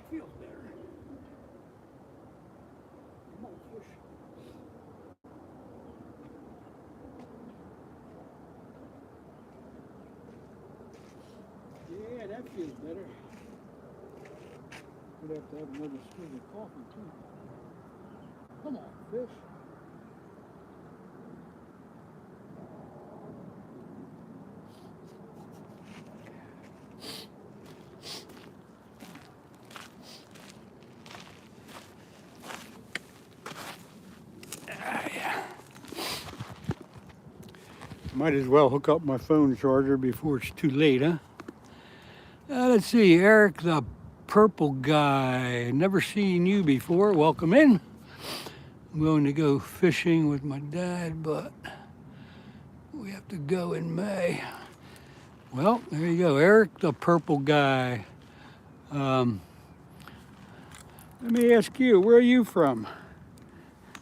that feels better. Come on, fish. Yeah, that feels better. We'd have to have another swig of coffee too. Come on, fish. Might as well hook up my phone charger before it's too late, huh? Let's see, Eric the Purple Guy. Never seen you before. Welcome in. I'm going to go fishing with my dad, but we have to go in May. Well, there you go, Eric the Purple Guy. Let me ask you, where are you from?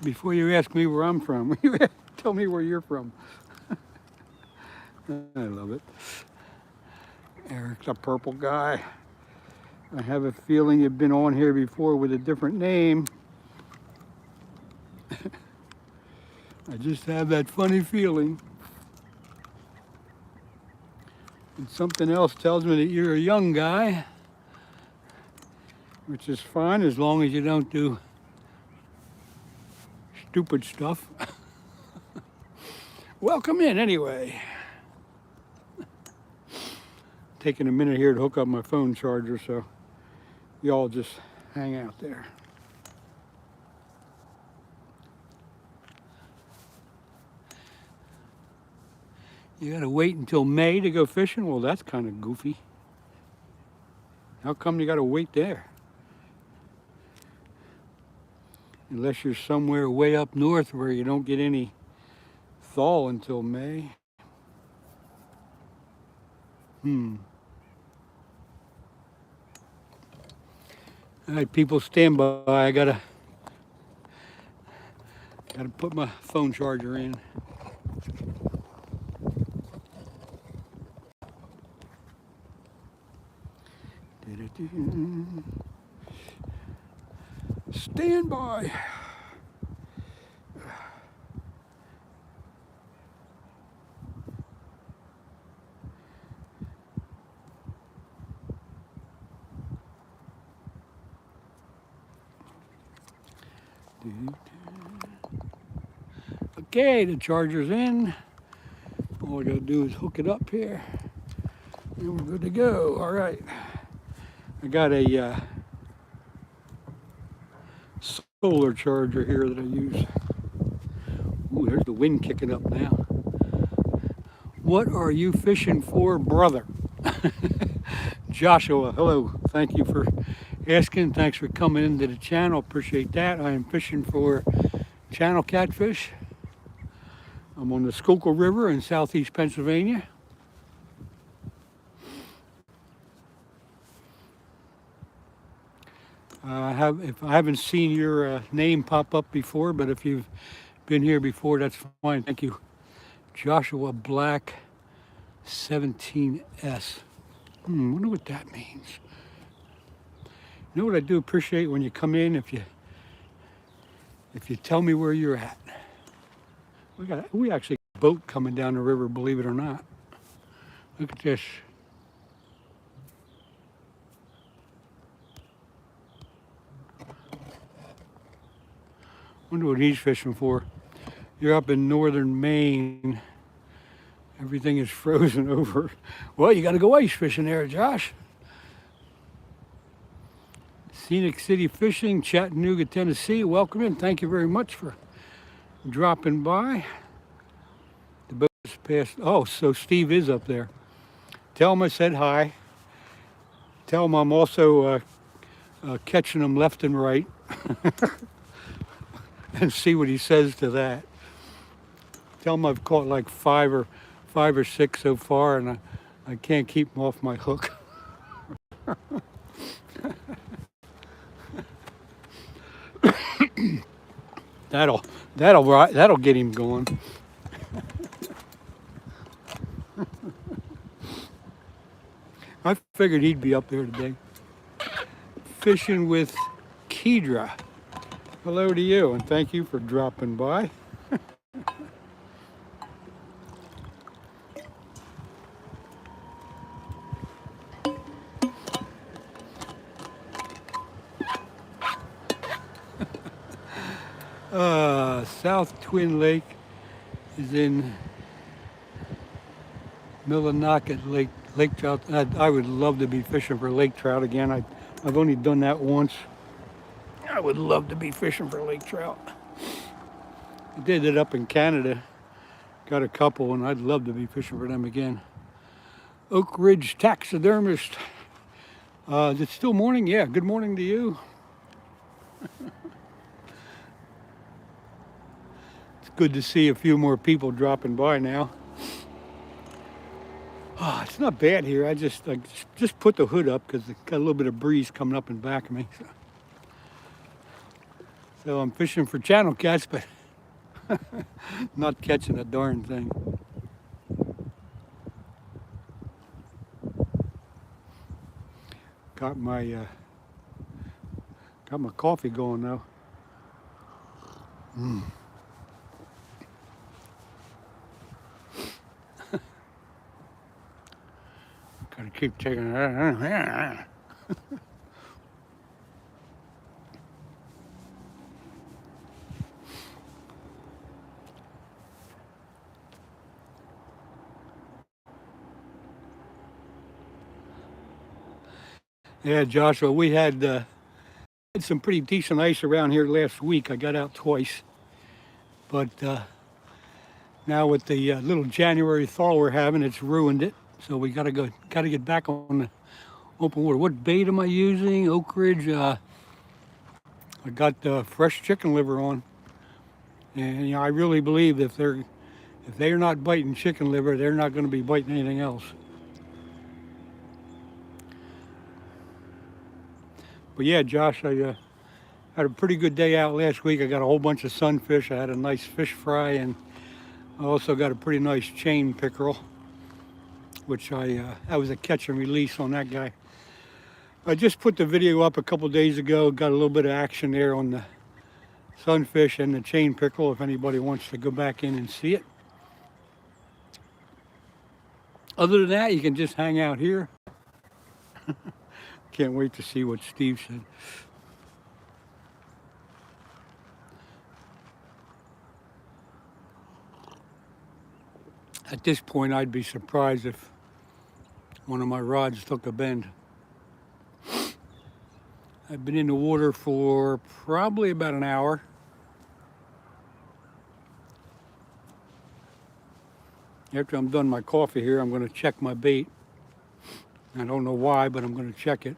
Before you ask me where I'm from, tell me where you're from. I love it. Eric the Purple Guy. I have a feeling you've been on here before with a different name. I just have that funny feeling. And something else tells me that you're a young guy, which is fine as long as you don't do stupid stuff. Welcome in anyway. Taking a minute here to hook up my phone charger, so y'all just hang out there. You gotta wait until May to go fishing? Well, that's kind of goofy. How come you gotta wait there? Unless you're somewhere way up north where you don't get any thaw until May. All right, people, stand by. I gotta put my phone charger in. Stand by. Okay, the charger's in. All I gotta do is hook it up here, and we're good to go. All right. I got a solar charger here that I use. Ooh, there's the wind kicking up now. What are you fishing for, brother? Joshua, hello. Thank you for asking. Thanks for coming into the channel. Appreciate that. I am fishing for channel catfish. I'm on the Schuylkill River in southeast Pennsylvania. If I haven't seen your name pop up before, but if you've been here before, that's fine. Thank you. Joshua Black 17S. Wonder what that means. You know what I do appreciate when you come in, if you tell me where you're at. We actually got a boat coming down the river, believe it or not. Look at this. Wonder what he's fishing for. You're up in northern Maine. Everything is frozen over. Well, you got to go ice fishing there, Josh. Scenic City Fishing, Chattanooga, Tennessee. Welcome in. Thank you very much for dropping by. The boat is past. Oh, so Steve is up there. Tell him I said hi. Tell him I'm also catching him left and right. And see what he says to that. Tell him I've caught like five or six so far, and I can't keep them off my hook. That'll get him going. I figured he'd be up there today. Fishing with Kedra. Hello to you, and thank you for dropping by. South Twin Lake is in Millinocket Lake trout. I would love to be fishing for lake trout again. I've only done that once. I would love to be fishing for lake trout. I did it up in Canada. Got a couple, and I'd love to be fishing for them again. Oak Ridge Taxidermist. Is it still morning? Yeah, good morning to you. It's good to see a few more people dropping by now. Oh, it's not bad here. I just put the hood up because it's got a little bit of breeze coming up in back of me. So I'm fishing for channel cats, but not catching a darn thing. Got my coffee going now. Gotta keep taking it. Yeah, Joshua, we had some pretty decent ice around here last week. I got out twice, but now with the little January thaw we're having, it's ruined it. So we gotta get back on the open water. What bait am I using? Oak Ridge. I got fresh chicken liver on, and you know I really believe if they're not biting chicken liver, they're not going to be biting anything else. But yeah, Josh, I had a pretty good day out last week. I got a whole bunch of sunfish. I had a nice fish fry, and I also got a pretty nice chain pickerel, which that was a catch and release on that guy. I just put the video up a couple days ago. Got a little bit of action there on the sunfish and the chain pickerel if anybody wants to go back in and see it. Other than that, you can just hang out here. Can't wait to see what Steve said. At this point, I'd be surprised if one of my rods took a bend. I've been in the water for probably about an hour. After I'm done my coffee here, I'm going to check my bait. I don't know why, but I'm going to check it.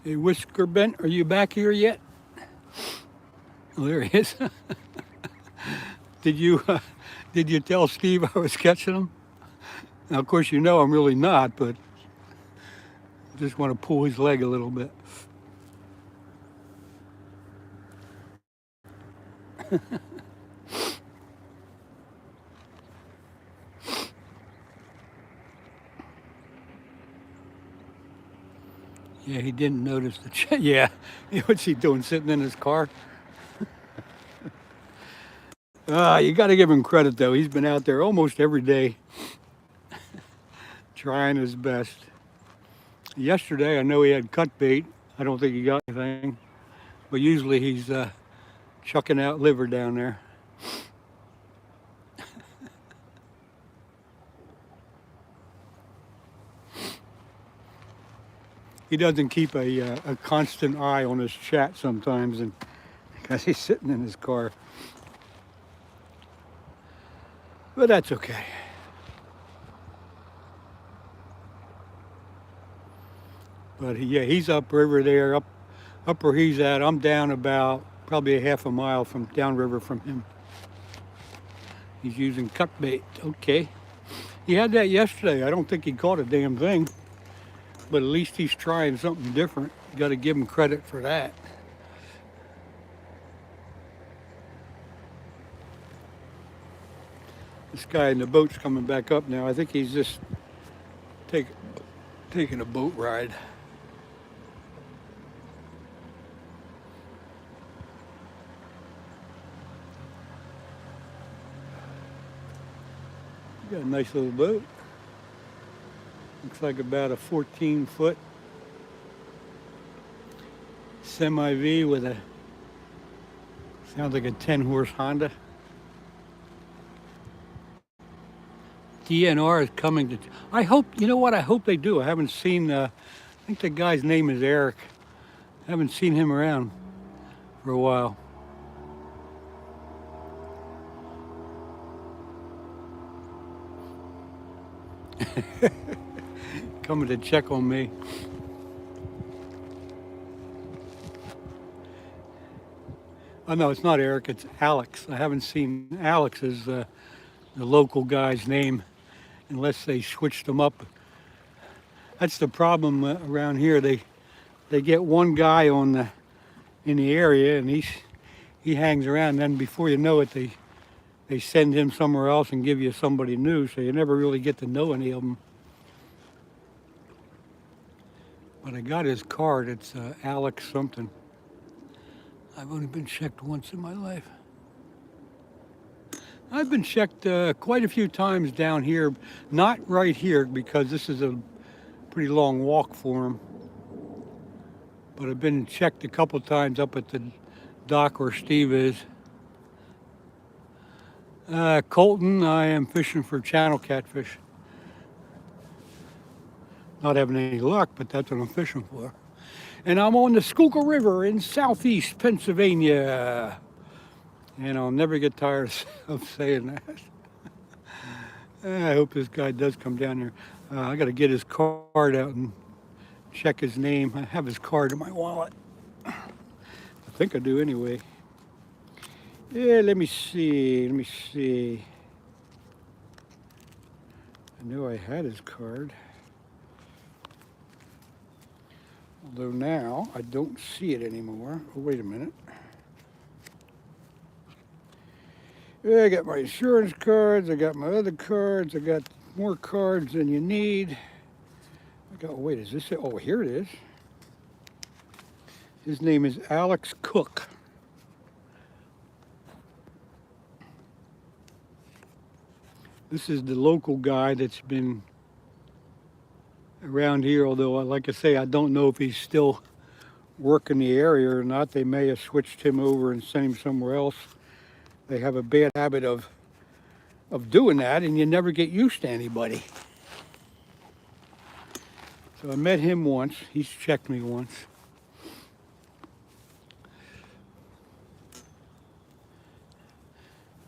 Hey, Whisker Bent, are you back here yet? Oh, there he is. Did you tell Steve I was catching him? Now, of course, you know I'm really not, but I just want to pull his leg a little bit. Yeah, he didn't notice the yeah, what's he doing, sitting in his car? You got to give him credit, though. He's been out there almost every day trying his best. Yesterday, I know he had cut bait. I don't think he got anything, but usually he's chucking out liver down there. He doesn't keep a constant eye on his chat sometimes, and because he's sitting in his car. But that's okay. But yeah, he's upriver there, up where he's at. I'm down about probably a half a mile from downriver from him. He's using cut bait. Okay. He had that yesterday. I don't think he caught a damn thing, but at least he's trying something different. You got to give him credit for that. This guy in the boat's coming back up now. I think he's just taking a boat ride. Got a nice little boat. Looks like about a 14-foot semi-V with a, sounds like a 10-horse Honda. DNR is coming to, I hope, you know what, I hope they do. I haven't seen, I think the guy's name is Eric. I haven't seen him around for a while. Coming to check on me. Oh no, it's not Eric, it's Alex. I haven't seen Alex as the local guy's name unless they switched them up. That's the problem around here. They get one guy in the area and he hangs around, and then before you know it they send him somewhere else and give you somebody new, so you never really get to know any of them. But I got his card. It's Alex something. I've only been checked once in my life. I've been checked quite a few times down here, not right here because this is a pretty long walk for him. But I've been checked a couple times up at the dock where Steve is. Colton, I am fishing for channel catfish. Not having any luck, but that's what I'm fishing for. And I'm on the Schuylkill River in southeast Pennsylvania. And I'll never get tired of saying that. I hope this guy does come down here. I got to get his card out and check his name. I have his card in my wallet. I think I do anyway. Yeah, let me see. I knew I had his card. Although now I don't see it anymore. Oh, wait a minute. Yeah, I got my insurance cards, I got my other cards, I got more cards than you need. Wait, is this it? Oh, here it is. His name is Alex Cook. This is the local guy that's been around here, although, like I say, I don't know if he's still working the area or not. They may have switched him over and sent him somewhere else. They have a bad habit of doing that, and you never get used to anybody. So I met him once. He's checked me once.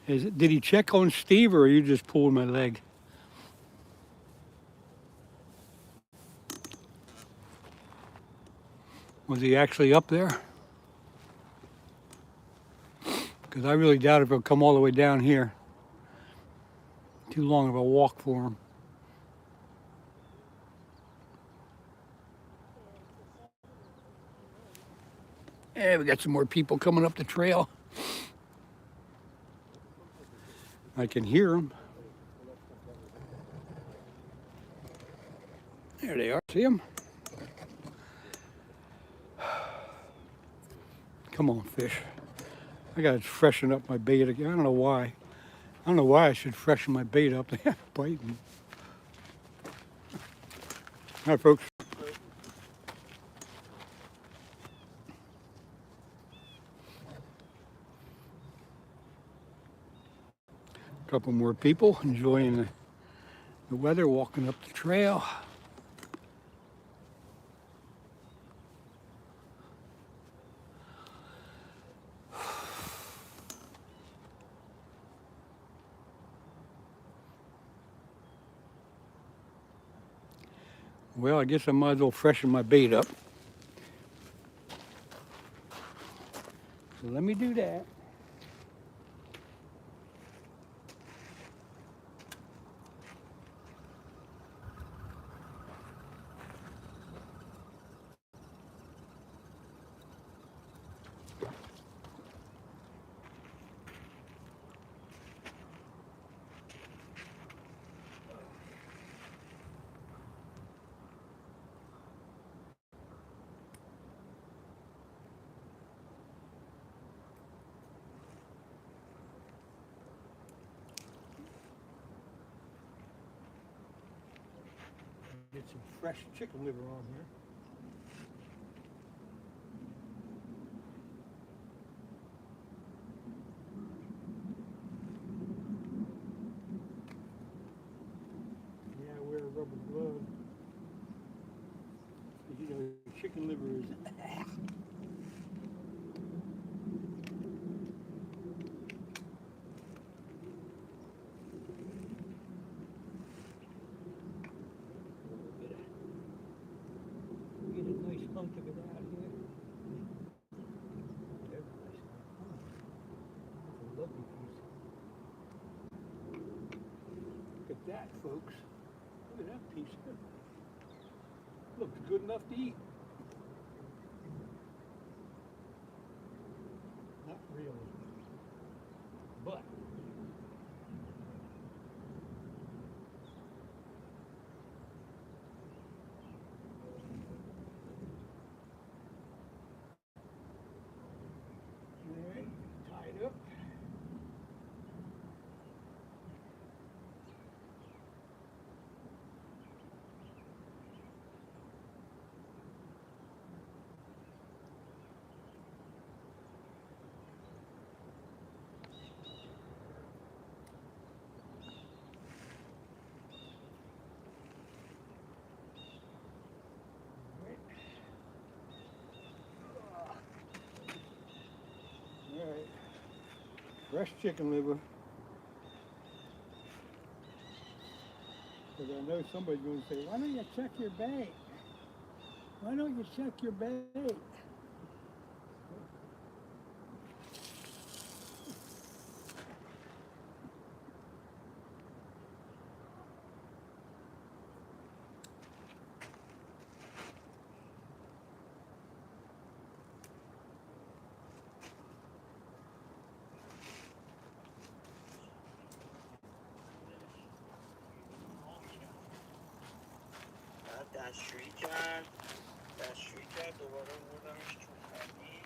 Did he check on Steve, or are you just pulling my leg? Was he actually up there? Because I really doubt if he'll come all the way down here. Too long of a walk for him. Yeah, we got some more people coming up the trail. I can hear them. There they are. See them? Come on, fish. I gotta freshen up my bait again. I don't know why. I don't know why I should freshen my bait up. They have biting. All right, folks. A couple more people enjoying the weather, walking up the trail. Well, I guess I might as well freshen my bait up. So let me do that. Get some fresh chicken liver on here. Yeah, I wear a rubber glove. You know, chicken liver is. Get a nice hunk of it out here. There's a nice hunk. That's a lovely piece. Look at that, folks. Look at that piece. Looks good enough to eat. Not really. But alright, tied up. Alright, fresh chicken liver. Because I know somebody's going to say, why don't you check your bait? Why don't you check your bait? دستشویی کرد دوباره بردمش تو خونی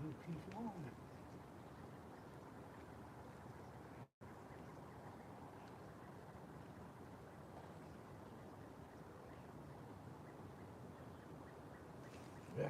New piece on. Yeah.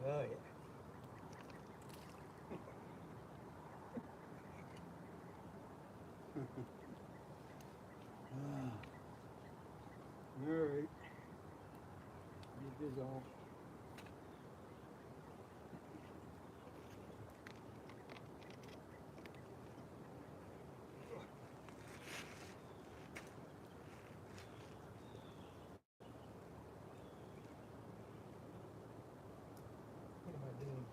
Oh, yeah. All right. Get this off. What am I doing?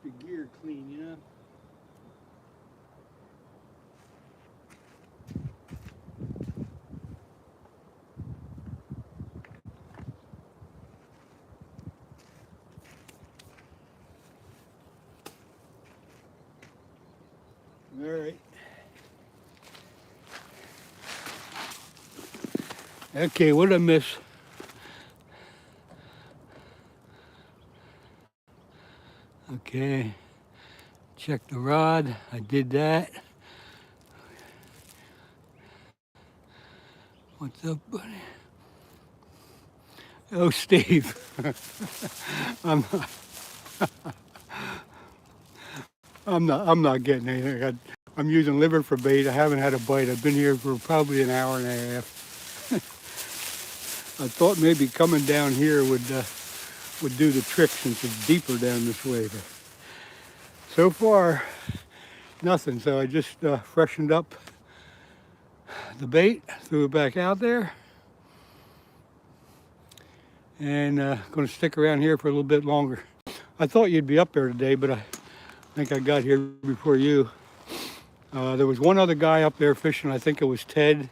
Keep your gear clean, you know. All right. Okay, what did I miss? Okay, check the rod. I did that. What's up, buddy? Oh, Steve. I'm not, I'm not getting anything. I'm using liver for bait. I haven't had a bite. I've been here for probably an hour and a half. I thought maybe coming down here would do the trick since it's deeper down this way. But so far, nothing. So I just freshened up the bait, threw it back out there, and going to stick around here for a little bit longer. I thought you'd be up there today, but I think I got here before you. There was one other guy up there fishing. I think it was Ted.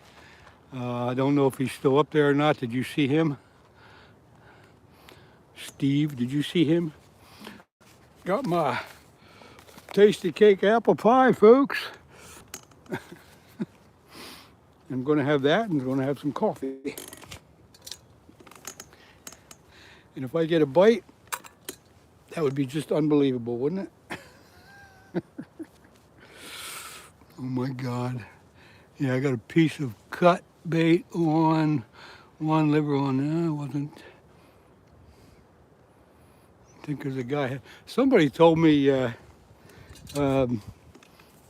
I don't know if he's still up there or not. Did you see him? Steve, did you see him? Got my tasty cake apple pie, folks. I'm going to have that and I'm going to have some coffee. And if I get a bite, that would be just unbelievable, wouldn't it? Oh my God. Yeah, I got a piece of cut bait on, one liver on there. It wasn't. I think there's a guy. Somebody told me the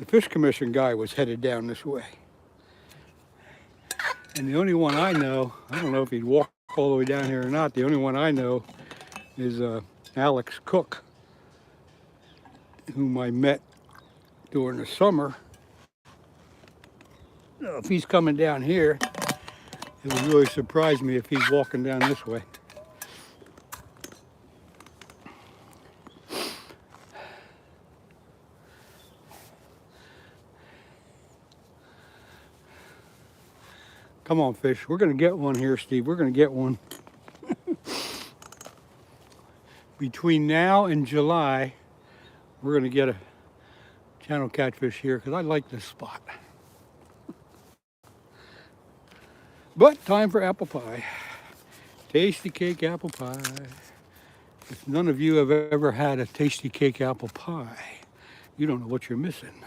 Fish Commission guy was headed down this way. And the only one I know, I don't know if he'd walk all the way down here or not, the only one I know is Alex Cook, whom I met during the summer. If he's coming down here, it would really surprise me if he's walking down this way. Come on, fish. We're going to get one here, Steve. We're going to get one. Between now and July, we're going to get a channel catfish here because I like this spot. But time for apple pie. Tasty cake apple pie. If none of you have ever had a tasty cake apple pie, you don't know what you're missing.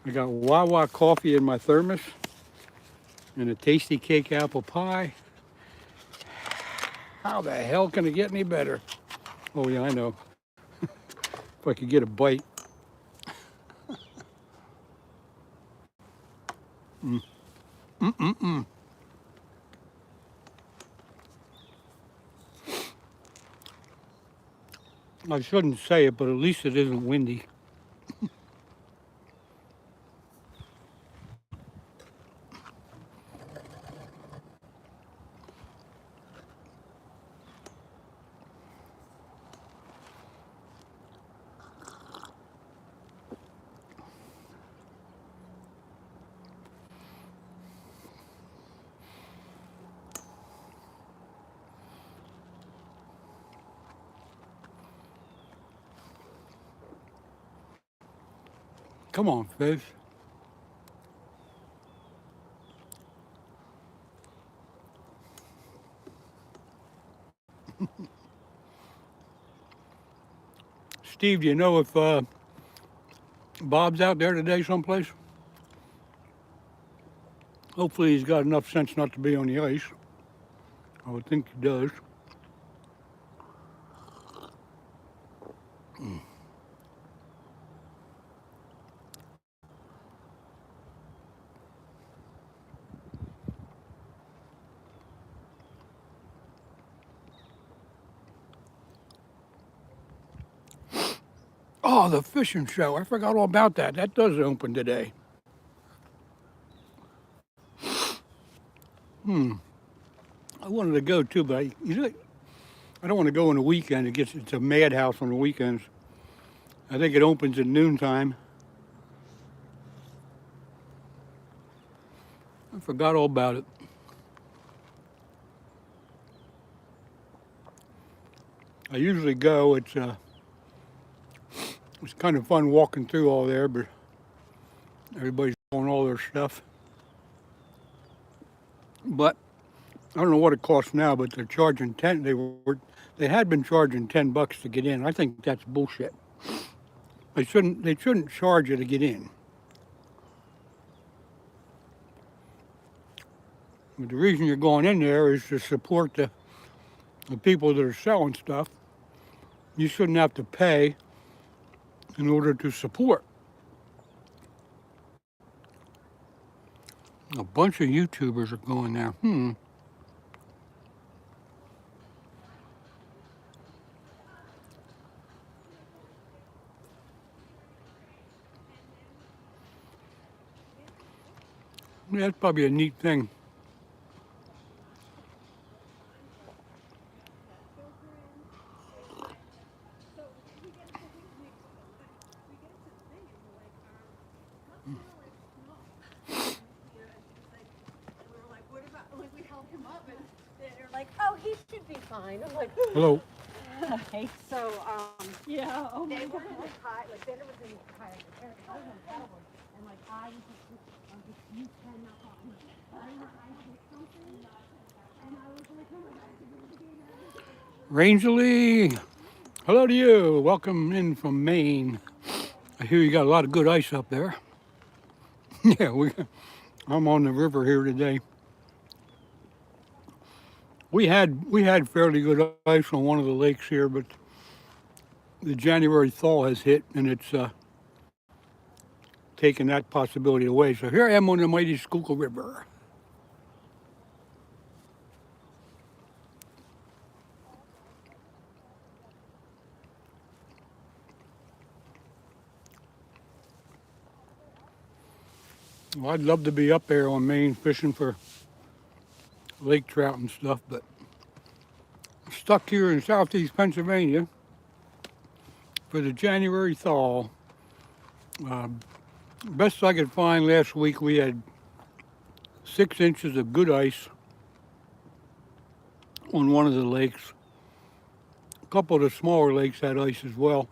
I got Wawa coffee in my thermos and a tasty cake apple pie. How the hell can it get any better? Oh yeah, I know. If I could get a bite. I shouldn't say it, but at least it isn't windy. Come on, fish. Steve, do you know if Bob's out there today someplace? Hopefully he's got enough sense not to be on the ice. I would think he does. Oh, the fishing show. I forgot all about that. That does open today. I wanted to go too, but I don't want to go on the weekend. It's a madhouse on the weekends. I think it opens at noontime. I forgot all about it. I usually go. It's kind of fun walking through all there, but everybody's doing all their stuff. But I don't know what it costs now, but they're charging 10. They had been charging $10 to get in. I think that's bullshit. They shouldn't charge you to get in. But the reason you're going in there is to support the people that are selling stuff. You shouldn't have to pay in order to support. A bunch of YouTubers are going there. Yeah, that's probably a neat thing. We held him up and they're like, oh, he should be fine. I'm like, Hello. okay. So, Yeah, oh my they God. were in the car, like, then it was in the car, I was on paddleboard, and like, I was just, you cannot talk to me. I did something, and I was like, oh my God, I did it again. Rangeley, hello to you. Welcome in from Maine. I hear you got a lot of good ice up there. Yeah, I'm on the river here today. We had fairly good ice on one of the lakes here, but the January thaw has hit, and it's taken that possibility away. So here I am on the mighty Schuylkill River. Well, I'd love to be up there on Maine fishing for lake trout and stuff, but I'm stuck here in southeast Pennsylvania for the January thaw. Best I could find last week, we had 6 inches of good ice on one of the lakes. A couple of the smaller lakes had ice as well.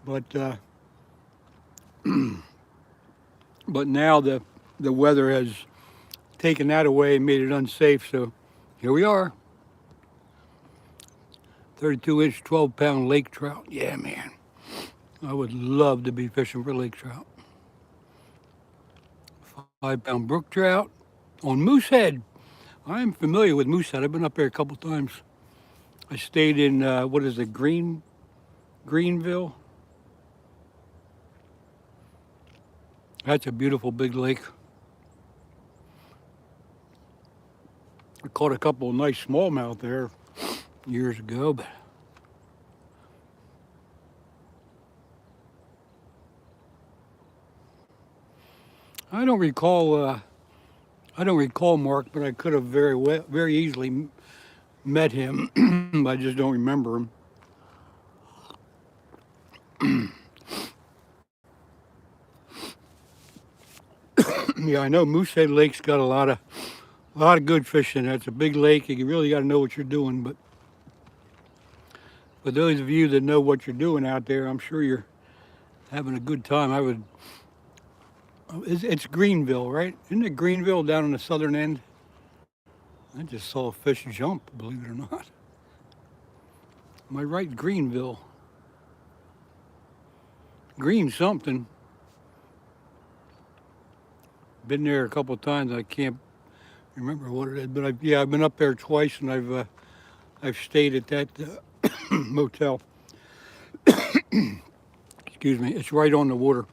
But but now the weather has taken that away and made it unsafe. So here we are. 32-inch, 12-pound lake trout. Yeah, man. I would love to be fishing for lake trout. 5-pound brook trout on Moosehead. I'm familiar with Moosehead. I've been up there a couple times. I stayed in, what is it, Greenville? That's a beautiful big lake. I caught a couple of nice smallmouth there years ago, but I don't recall Mark, but I could have very easily met him. I just don't remember him. Yeah, I know Moosehead Lake's got a lot of good fish in it. It's a big lake. You really got to know what you're doing. But for those of you that know what you're doing out there, I'm sure you're having a good time. It's Greenville, right? Isn't it Greenville down on the southern end? I just saw a fish jump, believe it or not. Am I right? Greenville. Green something. Been there a couple of times. I can't remember what it is, but I've been up there twice, and I've stayed at that motel. Excuse me. It's right on the water.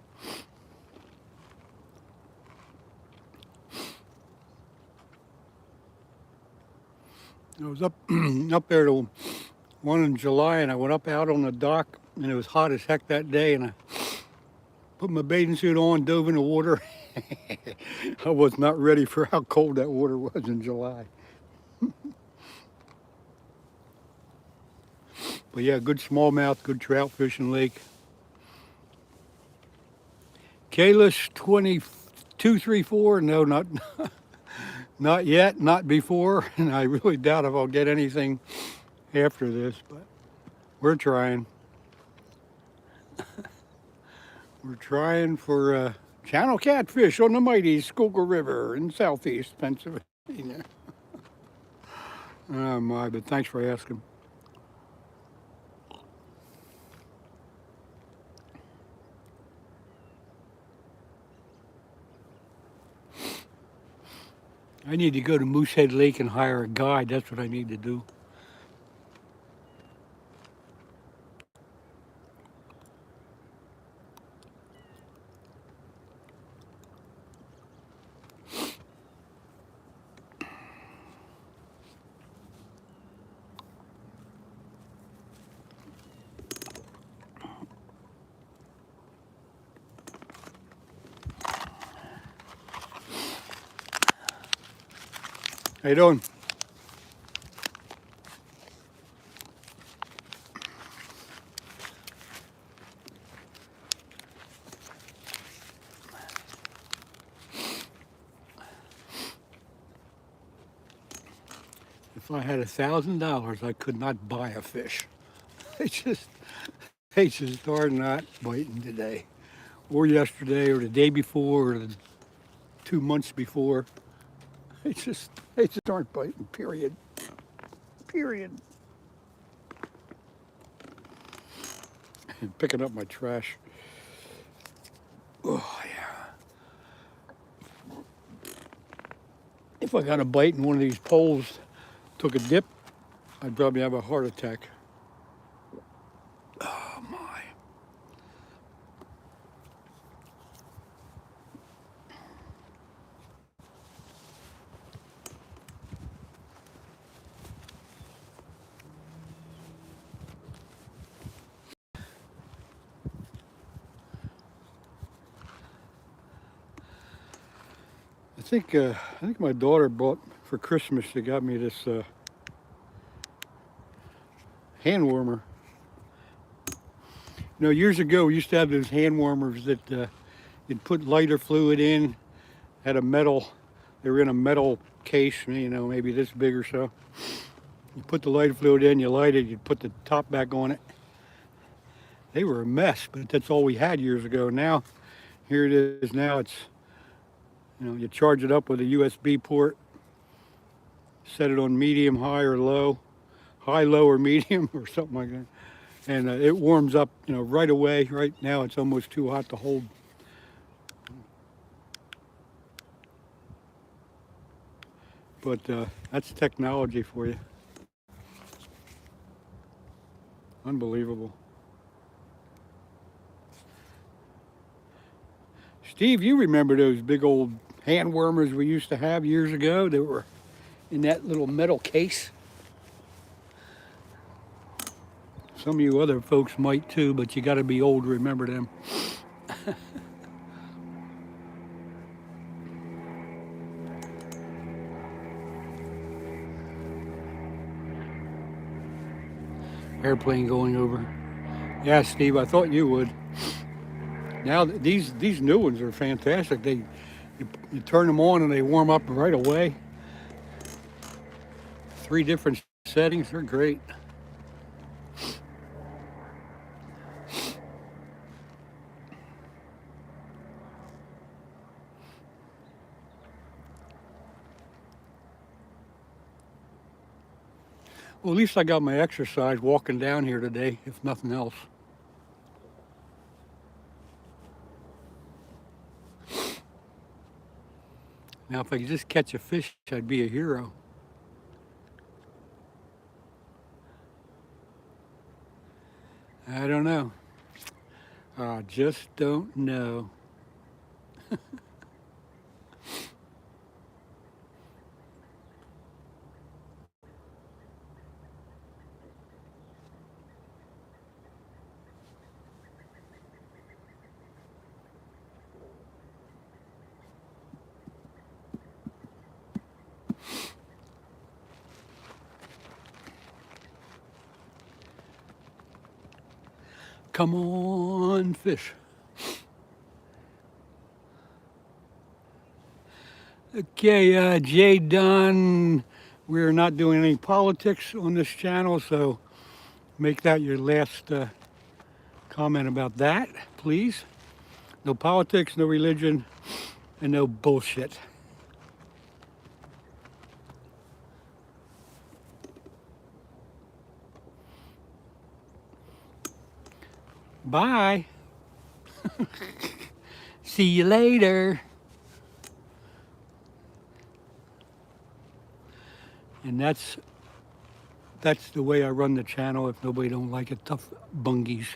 I was up there to one in July, and I went up out on the dock, and it was hot as heck that day, and I put my bathing suit on, dove in the water. I was not ready for how cold that water was in July. But yeah, good smallmouth, good trout fishing lake. Kalis 2234. No, not yet, not before, and I really doubt if I'll get anything after this, but we're trying. We're trying for channel catfish on the mighty Schuylkill River in southeast Pennsylvania. Oh my, but thanks for asking. I need to go to Moosehead Lake and hire a guide. That's what I need to do. How you doing? If I had $1,000, I could not buy a fish. They just, they just are not biting today, or yesterday, or the day before, or the 2 months before. They just aren't biting. Period. Period. And picking up my trash. Oh yeah. If I got a bite in one of these poles, took a dip, I'd probably have a heart attack. Oh my. I think my daughter bought for Christmas. She got me this hand warmer. You know, years ago we used to have those hand warmers that you'd put lighter fluid in, had a metal. They were in a metal case, you know, maybe this big or so. You put the lighter fluid in, you light it, you put the top back on it. They were a mess, but that's all we had years ago. Now, here it is. Now it's, you know, you charge it up with a USB port, set it on medium, high, or low, high, low, or medium, or something like that, and it warms up, you know, right away. Right now, it's almost too hot to hold. But that's technology for you. Unbelievable. Steve, you remember those big old hand warmers we used to have years ago? They were in that little metal case. Some of you other folks might too, but you got to be old to remember them. Airplane going over. Yeah, Steve, I thought you would. Now these new ones are fantastic. You turn them on and they warm up right away. 3 different settings. They're great. Well, at least I got my exercise walking down here today, if nothing else. Now, if I could just catch a fish, I'd be a hero. I don't know. I just don't know. Come on, fish. Okay, Jay Dunn, we're not doing any politics on this channel, so make that your last comment about that, please. No politics, no religion, and no bullshit. Bye. See you later. And that's the way I run the channel. If nobody don't like it, tough bungies.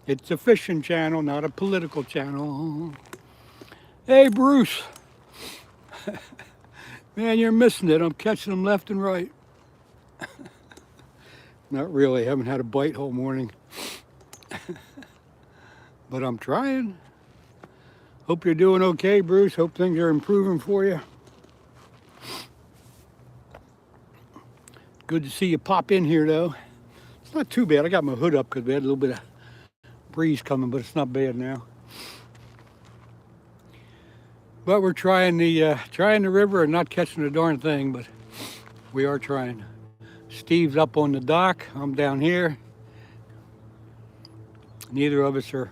It's a fishing channel, not a political channel. Hey, Bruce. Man, you're missing it. I'm catching them left and right. Not really. Haven't had a bite all morning. But I'm trying. Hope you're doing okay, Bruce. Hope things are improving for you. Good to see you pop in here, though. It's not too bad. I got my hood up because we had a little bit of breeze coming, but it's not bad now. But we're trying the river and not catching a darn thing, but we are trying. Steve's up on the dock. I'm down here. Neither of us are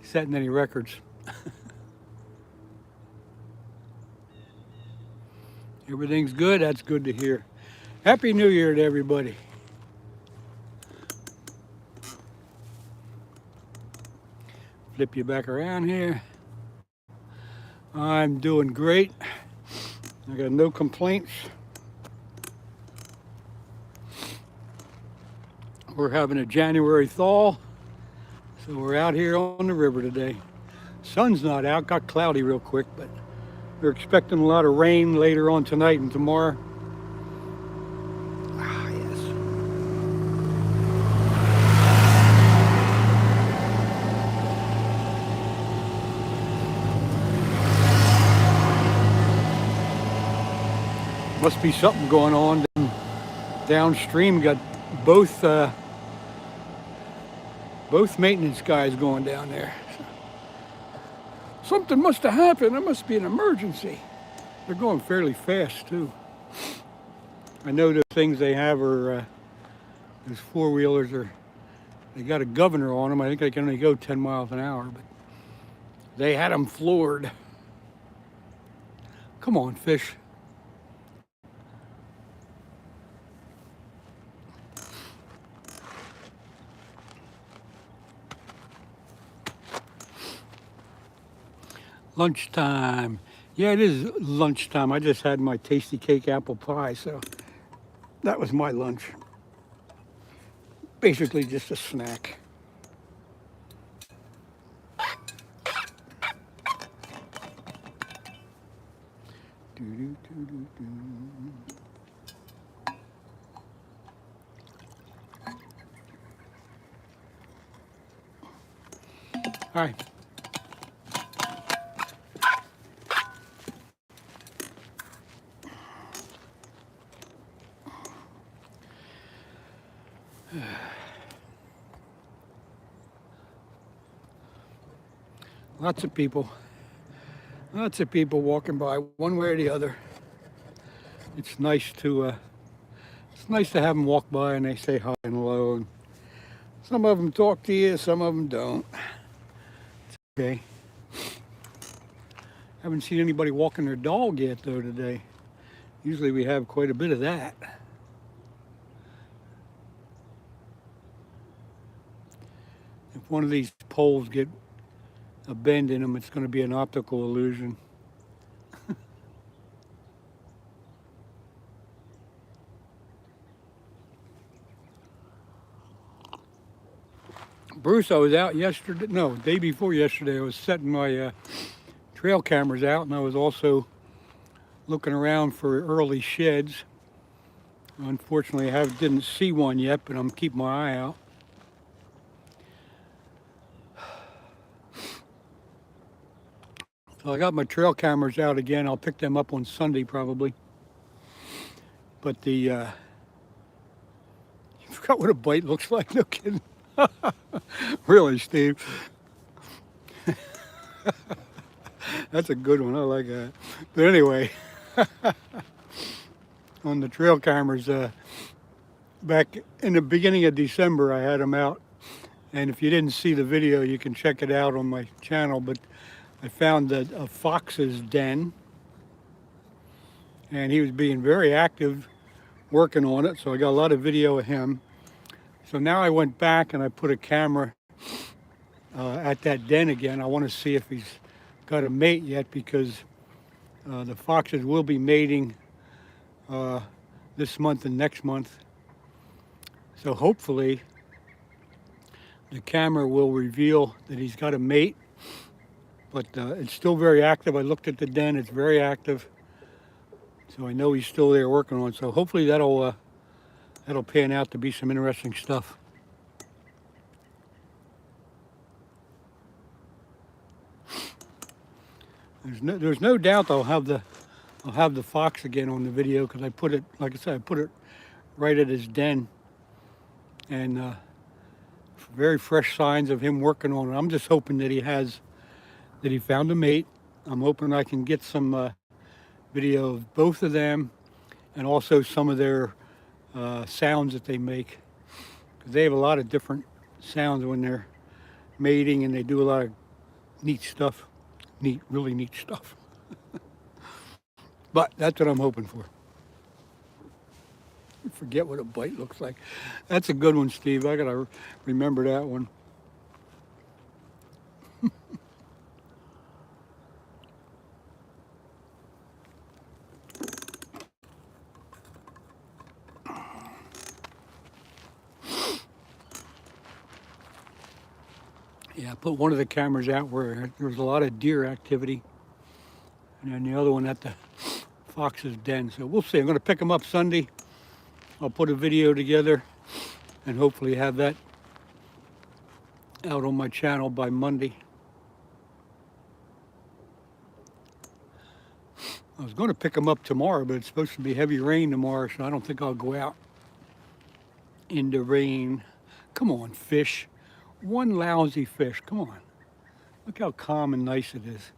setting any records. Everything's good. That's good to hear. Happy New Year to everybody. Flip you back around here. I'm doing great. I got no complaints. We're having a January thaw, so we're out here on the river today. Sun's not out, got cloudy real quick, but we're expecting a lot of rain later on tonight and tomorrow. Ah, yes. Must be something going on downstream. Got both maintenance guys going down there. Something must have happened. There must be an emergency. They're going fairly fast too. I know the things they have are those four-wheelers they got a governor on them. I think they can only go 10 miles an hour, but they had them floored. Come on, fish. Lunchtime. Yeah, it is lunchtime. I just had my tasty cake apple pie, so that was my lunch. Basically just a snack. All right. Lots of people walking by one way or the other. It's nice to have them walk by and they say hi and hello. And some of them talk to you, some of them don't. It's okay. Haven't seen anybody walking their dog yet though today. Usually we have quite a bit of that. If one of these poles get a bend in them, it's going to be an optical illusion. Bruce, I was out yesterday, no, day before yesterday, I was setting my trail cameras out, and I was also looking around for early sheds. Unfortunately, I didn't see one yet, but I'm keeping my eye out. So I got my trail cameras out again. I'll pick them up on Sunday probably. But you forgot what a bite looks like. No kidding. Really, Steve. That's a good one. I like that. But anyway, on the trail cameras, back in the beginning of December, I had them out. And if you didn't see the video, you can check it out on my channel. But I found a fox's den, and he was being very active working on it. So I got a lot of video of him. So now I went back and I put a camera at that den again. I want to see if he's got a mate yet, because the foxes will be mating this month and next month. So hopefully the camera will reveal that he's got a mate, but it's still very active. I looked at the den, it's very active. So I know he's still there working on it. So hopefully that'll pan out to be some interesting stuff. There's no doubt I'll have the fox again on the video, because I put it, like I said, I put it right at his den, and very fresh signs of him working on it. I'm just hoping that he found a mate. I'm hoping I can get some video of both of them, and also some of their sounds that they make, because they have a lot of different sounds when they're mating, and they do a lot of neat stuff. Really neat stuff. But that's what I'm hoping for. Forget what a bite looks like. That's a good one, Steve. I gotta remember that one. Yeah, I put one of the cameras out where there was a lot of deer activity, and then the other one at the fox's den. So we'll see. I'm going to pick them up Sunday. I'll put a video together and hopefully have that out on my channel by Monday. I was going to pick them up tomorrow, but it's supposed to be heavy rain tomorrow, so I don't think I'll go out in the rain. Come on, fish. One lousy fish. Come on. Look how calm and nice it is.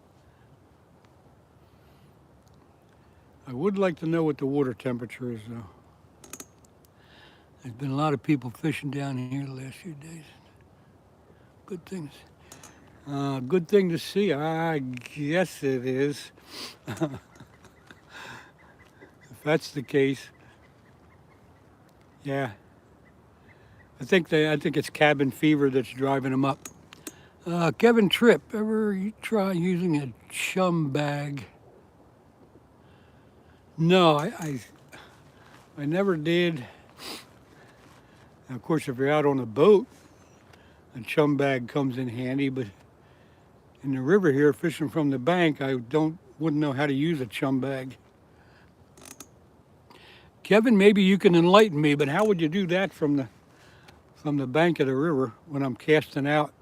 I would like to know what the water temperature is, though. There's been a lot of people fishing down here the last few days. Good things. Good thing to see. I guess it is. If that's the case, yeah. I think it's cabin fever that's driving them up. Kevin Tripp, ever you try using a chum bag? No, I never did. Now, of course, if you're out on a boat, a chum bag comes in handy. But in the river here, fishing from the bank, I wouldn't know how to use a chum bag. Kevin, maybe you can enlighten me. But how would you do that from the bank of the river when I'm casting out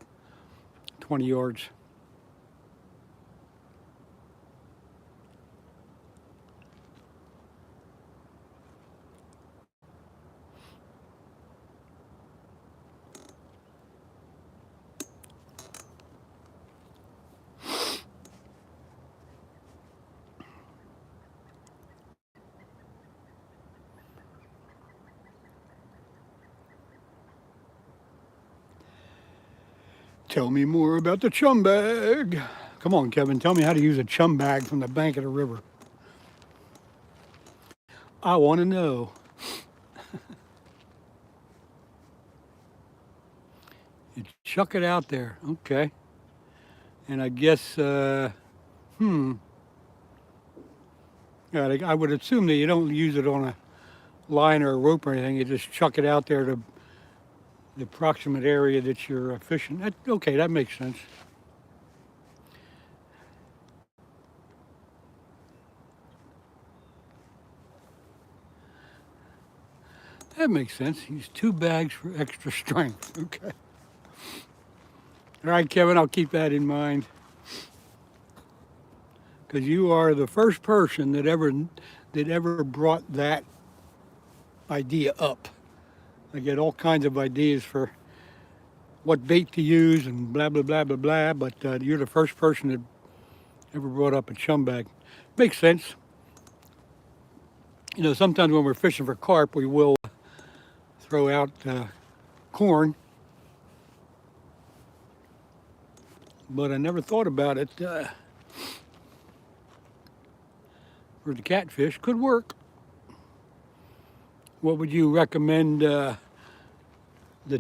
20 yards? Tell me more about the chum bag. Come on, Kevin, tell me how to use a chum bag from the bank of the river. I want to know. You chuck it out there, okay. And I guess, yeah, I would assume that you don't use it on a line or a rope or anything. You just chuck it out there to the proximate area that you're fishing. Okay, that makes sense. That makes sense. Use 2 bags for extra strength. Okay. All right, Kevin, I'll keep that in mind. because you are the first person that ever brought that idea up. I get all kinds of ideas for what bait to use and blah blah blah blah blah, but you're the first person that ever brought up a chum bag. Makes sense. You know, sometimes when we're fishing for carp, we will throw out corn, but I never thought about it for the catfish. Could work. What would you recommend the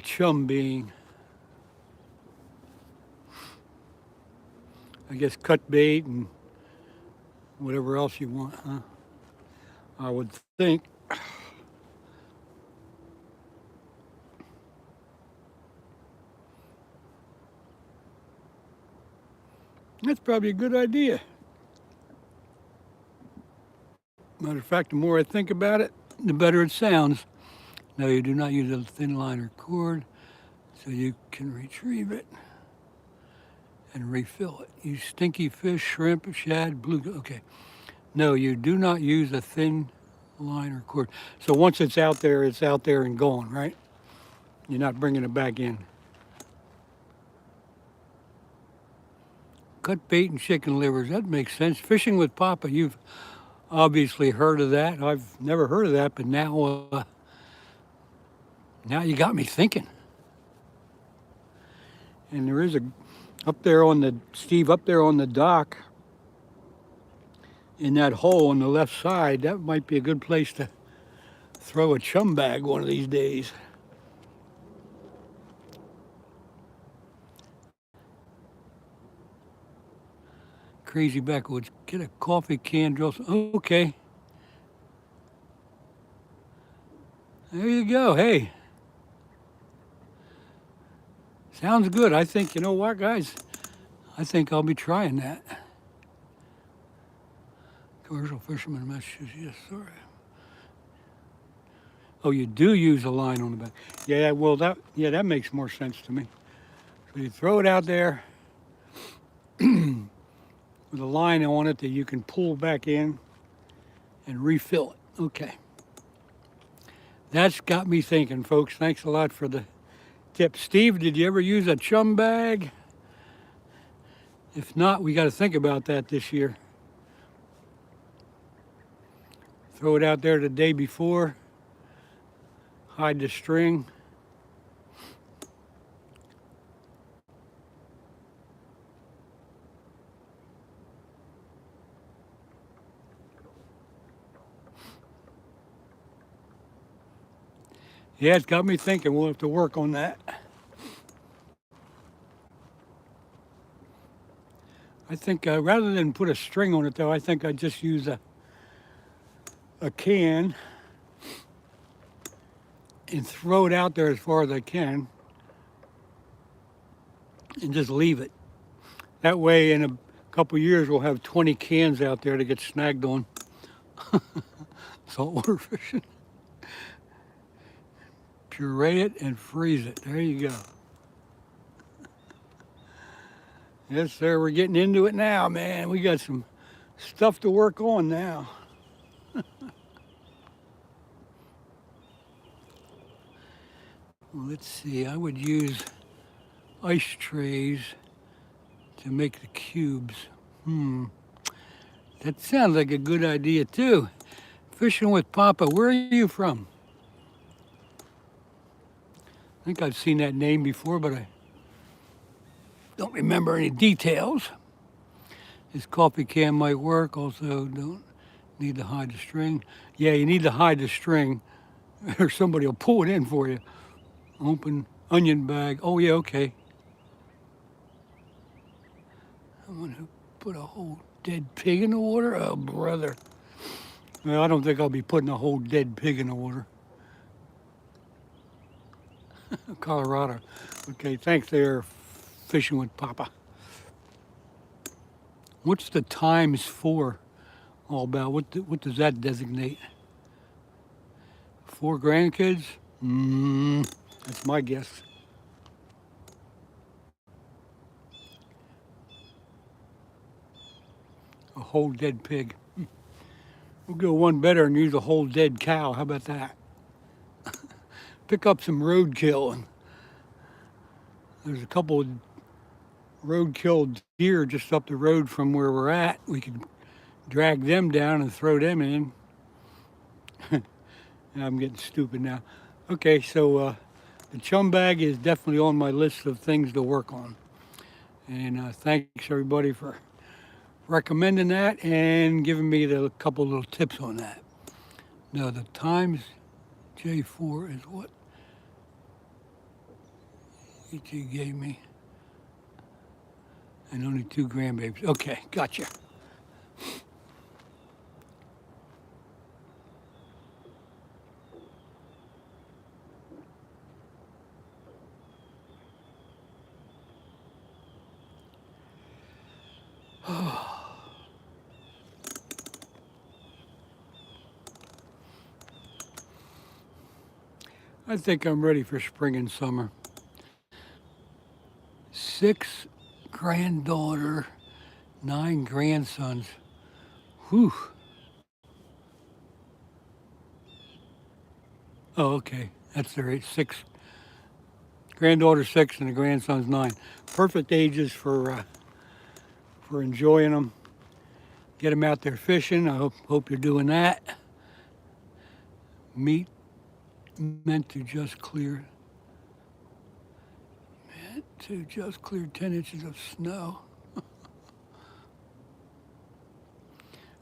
chum being? I guess cut bait and whatever else you want, huh? I would think. That's probably a good idea. Matter of fact, the more I think about it, the better it sounds. No, you do not use a thin line or cord, so you can retrieve it and refill it. Use stinky fish, shrimp, shad, blue. Okay. No, you do not use a thin line or cord. So once it's out there and gone, right? You're not bringing it back in. Cut bait and chicken livers. That makes sense. Fishing with Papa, you've obviously heard of that. I've never heard of that, but now you got me thinking. And there is up there on the dock, in that hole on the left side, that might be a good place to throw a chum bag one of these days. Crazy backwoods. Get a coffee can, drill. Okay. There you go. Hey. Sounds good. I think, you know what, guys? I think I'll be trying that. Commercial fisherman messages. Yes, sorry. Oh, you do use a line on the back. Yeah, well, that makes more sense to me. So you throw it out there with a line on it that you can pull back in and refill it. Okay. That's got me thinking, folks. Thanks a lot for the tip. Steve, did you ever use a chum bag? If not, we got to think about that this year. Throw it out there the day before. Hide the string. Yeah, it's got me thinking. We'll have to work on that. I think rather than put a string on it, though, I think I'd just use a can and throw it out there as far as I can and just leave it. That way, in a couple years, we'll have 20 cans out there to get snagged on. Saltwater fishing. Puree it and freeze it. There you go. Yes, sir. We're getting into it now, man. We got some stuff to work on now. Well, let's see. I would use ice trays to make the cubes. That sounds like a good idea, too. Fishing with Papa. Where are you from? I think I've seen that name before, but I don't remember any details. This coffee can might work. Also, don't need to hide the string. Yeah, you need to hide the string, or somebody will pull it in for you. Open onion bag. Oh yeah, okay. Someone who put a whole dead pig in the water? Oh, brother. Well, I don't think I'll be putting a whole dead pig in the water. Colorado. Okay, thanks there, Fishing with Papa. What's the times 4 all about? What does that designate? 4 grandkids? That's my guess. A whole dead pig. We'll go one better and use a whole dead cow. How about that? Pick up some roadkill. And there's a couple of roadkill deer just up the road from where we're at. We could drag them down and throw them in. I'm getting stupid now. Okay, so the chum bag is definitely on my list of things to work on. And thanks everybody for recommending that and giving me a couple little tips on that. Now the times J4 is what E.T. gave me. And only 2 grandbabies. Okay, gotcha. I think I'm ready for spring and summer. 6 granddaughter, 9 grandsons. Whew. Oh, okay. That's their age. 6 granddaughter 6 and the grandson's 9. Perfect ages for enjoying them. Get them out there fishing. I hope you're doing that. Meat meant to just clear 10 inches of snow. A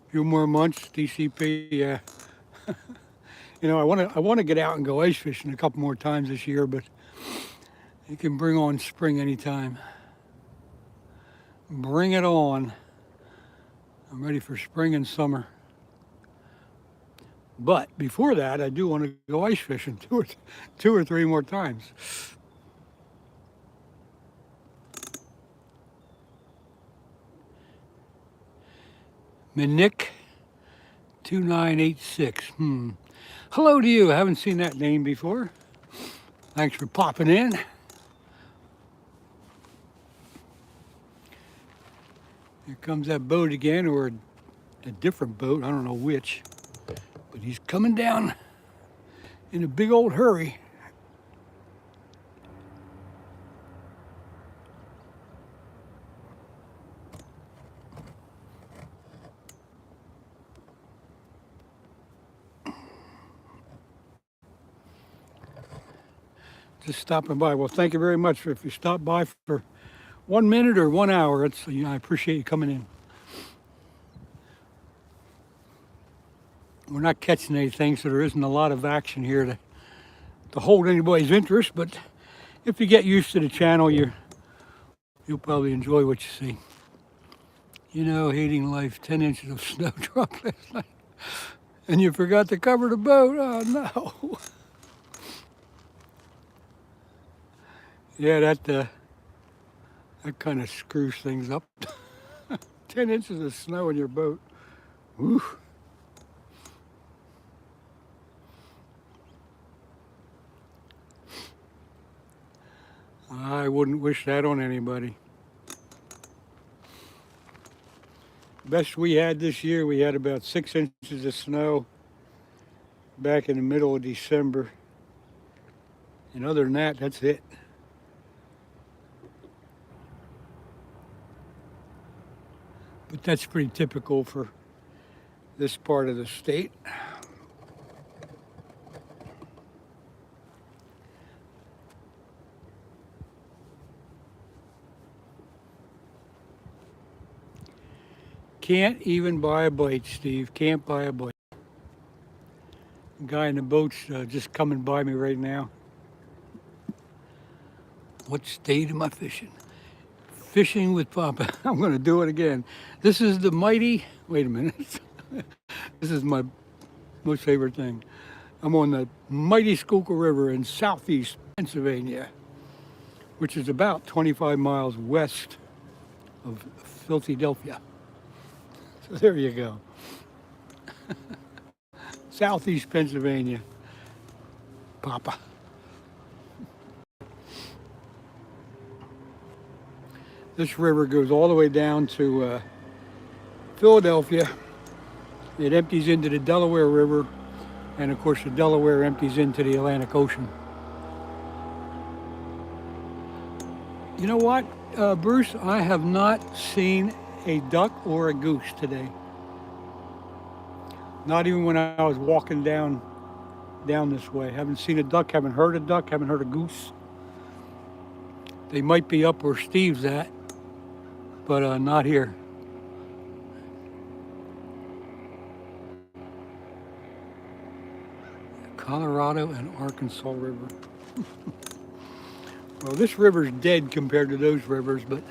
few more months, DCP, yeah. You know, I want to get out and go ice fishing a couple more times this year, but you can bring on spring anytime. Bring it on. I'm ready for spring and summer. But before that, I do want to go ice fishing 2 or 3 more times. Minik 2986. Hello to you. I haven't seen that name before. Thanks for popping in. Here comes that boat again, or a different boat. I don't know which. But he's coming down in a big old hurry. Just stopping by. Well, thank you very much if you stopped by for 1 minute or 1 hour. I appreciate you coming in. We're not catching anything, so there isn't a lot of action here to hold anybody's interest. But if you get used to the channel, you'll probably enjoy what you see. You know, hating life. 10 inches of snow dropped last night, and you forgot to cover the boat. Oh no. Yeah, that kind of screws things up. 10 inches of snow in your boat. Woo. I wouldn't wish that on anybody. Best we had this year, we had about 6 inches of snow back in the middle of December. And other than that, that's it. But that's pretty typical for this part of the state. Can't even buy a bite, Steve. Can't buy a bite. The guy in the boat's just coming by me right now. What state am I fishing? Fishing with Papa. I'm going to do it again. This is the mighty, wait a minute. This is my most favorite thing. I'm on the mighty Schuylkill River in southeast Pennsylvania, which is about 25 miles west of Philadelphia. So there you go. Southeast Pennsylvania. Papa. This river goes all the way down to Philadelphia. It empties into the Delaware River, and of course the Delaware empties into the Atlantic Ocean. You know what, Bruce? I have not seen a duck or a goose today. Not even when I was walking down this way. Haven't seen a duck, haven't heard a goose. They might be up where Steve's at, but not here. Colorado and Arkansas River. Well, this river's dead compared to those rivers, but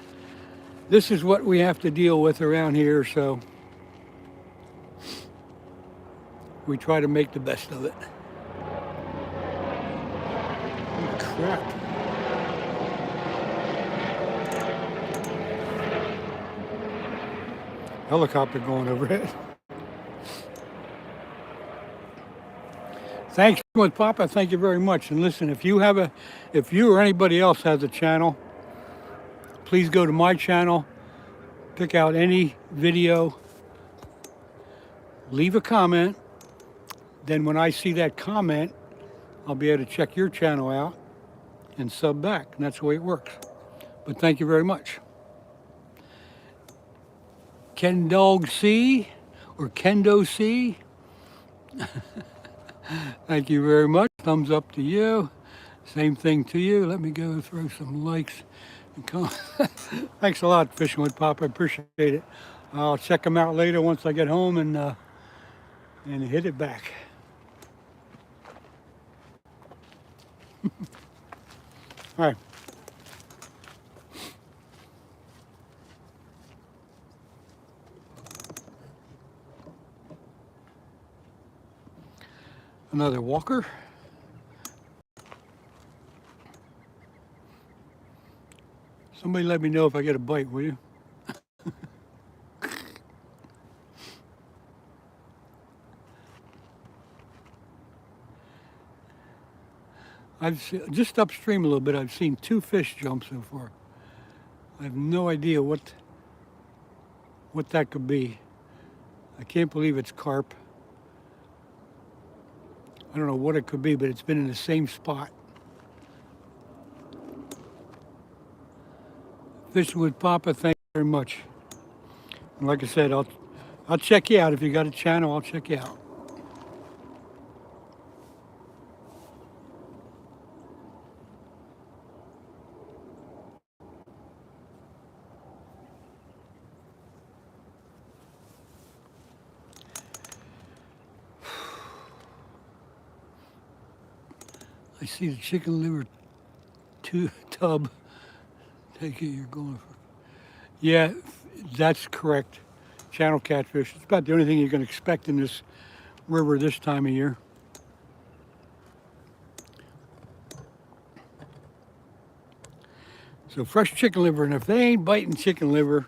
this is what we have to deal with around here, so we try to make the best of it. Oh, crap. Helicopter going overhead. Thanks with Papa. Thank you very much. And listen, if you or anybody else has a channel, please go to my channel, pick out any video, leave a comment. Then when I see that comment, I'll be able to check your channel out and sub back. And that's the way it works. But thank you very much. Ken Dog C or Kendo C. Thank you very much. Thumbs up to you. Same thing to you. Let me go throw some likes and comments. Thanks a lot, Fishing with Papa. I appreciate it. I'll check them out later once I get home and hit it back. All right. Another walker. Somebody let me know if I get a bite, will you? Just upstream a little bit, I've seen 2 fish jump so far. I have no idea what that could be. I can't believe it's carp. I don't know what it could be, but it's been in the same spot. Fishing with Papa, thank you very much. And like I said, I'll check you out. If you got a channel, I'll check you out. I see the chicken liver tub. Take it, you're going for. Yeah, that's correct. Channel catfish. It's about the only thing you can expect in this river this time of year. So fresh chicken liver, and if they ain't biting chicken liver,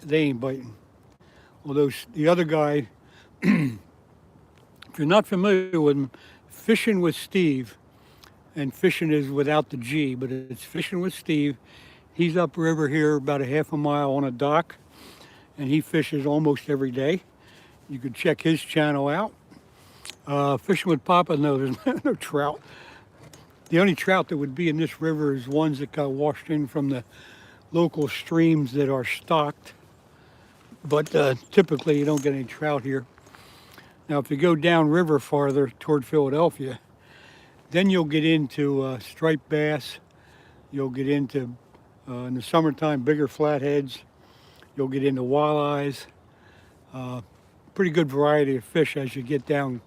they ain't biting. Although the other guy, if you're not familiar with him, Fishing with Steve, and fishing is without the G, but it's Fishing with Steve. He's upriver here about a half a mile on a dock, and he fishes almost every day. You could check his channel out. Fishing with Papa, no, there's no trout. The only trout that would be in this river is ones that got washed in from the local streams that are stocked. But typically you don't get any trout here. Now, if you go down river farther toward Philadelphia, then you'll get into striped bass. You'll get into, in the summertime, bigger flatheads. You'll get into walleyes. Pretty good variety of fish as you get down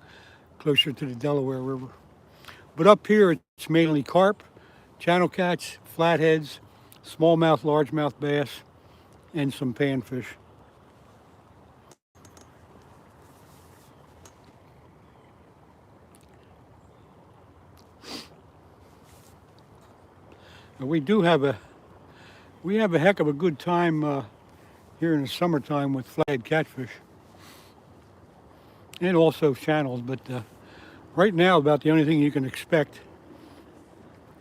closer to the Delaware River. But up here, it's mainly carp, channel cats, flatheads, smallmouth, largemouth bass, and some panfish. And we have a heck of a good time here in the summertime with flathead catfish, and also channels. But right now, about the only thing you can expect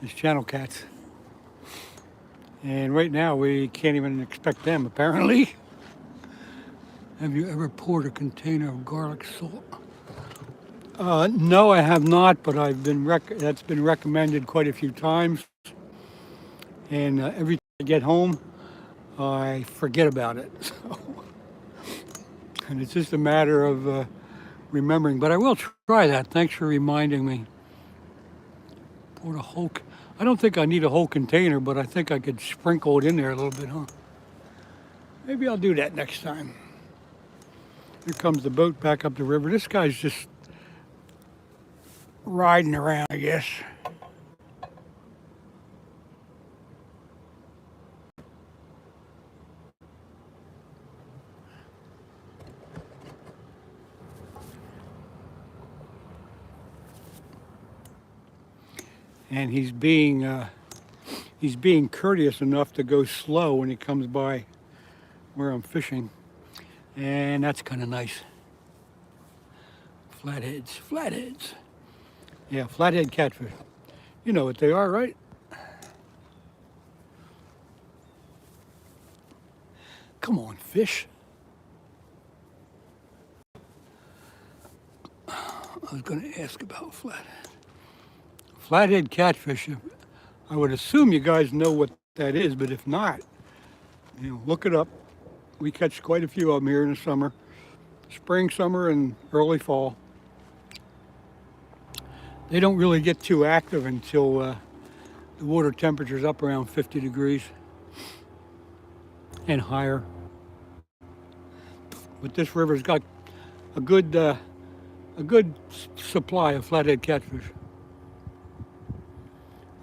is channel cats. And right now, we can't even expect them, apparently. Have you ever poured a container of garlic salt? No, I have not, but that's been recommended quite a few times. And every time I get home, I forget about it. And it's just a matter of remembering. But I will try that. Thanks for reminding me. Pour a whole. I don't think I need a whole container, but I think I could sprinkle it in there a little bit, huh? Maybe I'll do that next time. Here comes the boat back up the river. This guy's just riding around, I guess. And he's being courteous enough to go slow when he comes by where I'm fishing, and that's kind of nice. Flatheads. Yeah, flathead catfish. You know what they are, right? Come on, fish. I was going to ask about flathead. Flathead catfish. I would assume you guys know what that is, but if not, look it up. We catch quite a few of them here in the summer, spring, summer, and early fall. They don't really get too active until the water temperature is up around 50 degrees and higher. But this river's got a good supply of flathead catfish,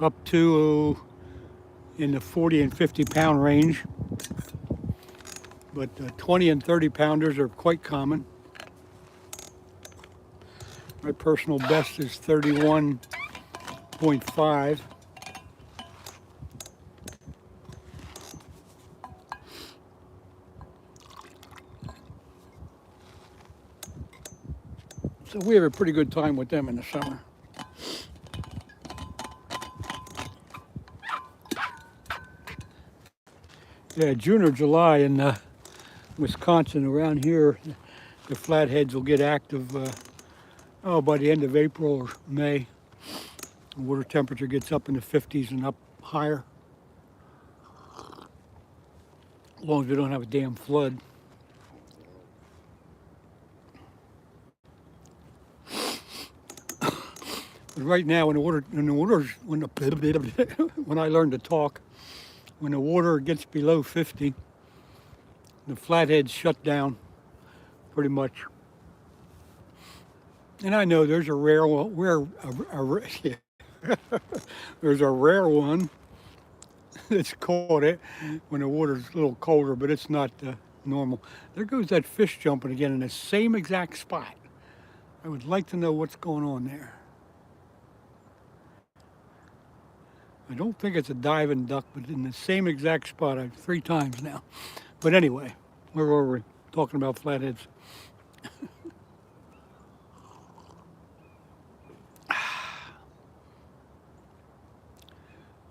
up to in the 40 and 50 pound range. But 20 and 30 pounders are quite common. My personal best is 31.5. So we have a pretty good time with them in the summer. Yeah, June or July in Wisconsin, around here, the flatheads will get active by the end of April or May. The water temperature gets up in the 50s and up higher. As long as we don't have a damn flood. But right now, when I learn to talk, when the water gets below 50, the flatheads shut down pretty much. And I know there's a rare there's a rare one that's caught it when the water's a little colder, but it's not normal. There goes that fish jumping again in the same exact spot. I would like to know what's going on there. I don't think it's a diving duck, but in the same exact spot 3 times now. But anyway, where were we? Talking about flatheads.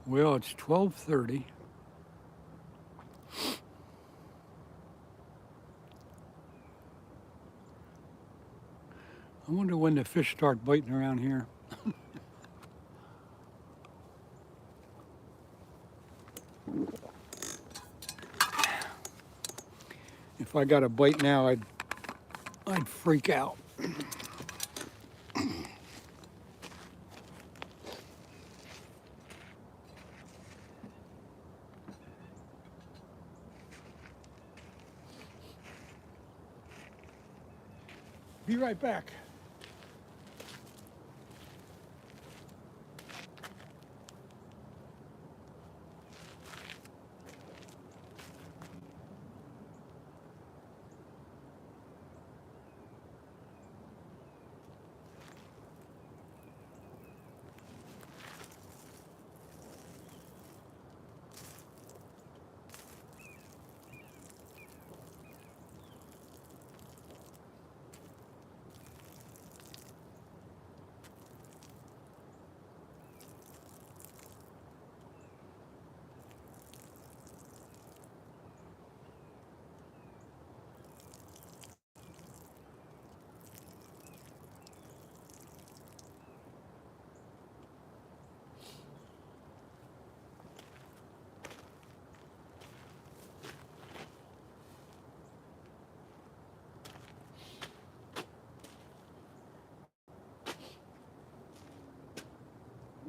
Well, it's 12:30. I wonder when the fish start biting around here. If I got a bite now, I'd freak out. Be right back.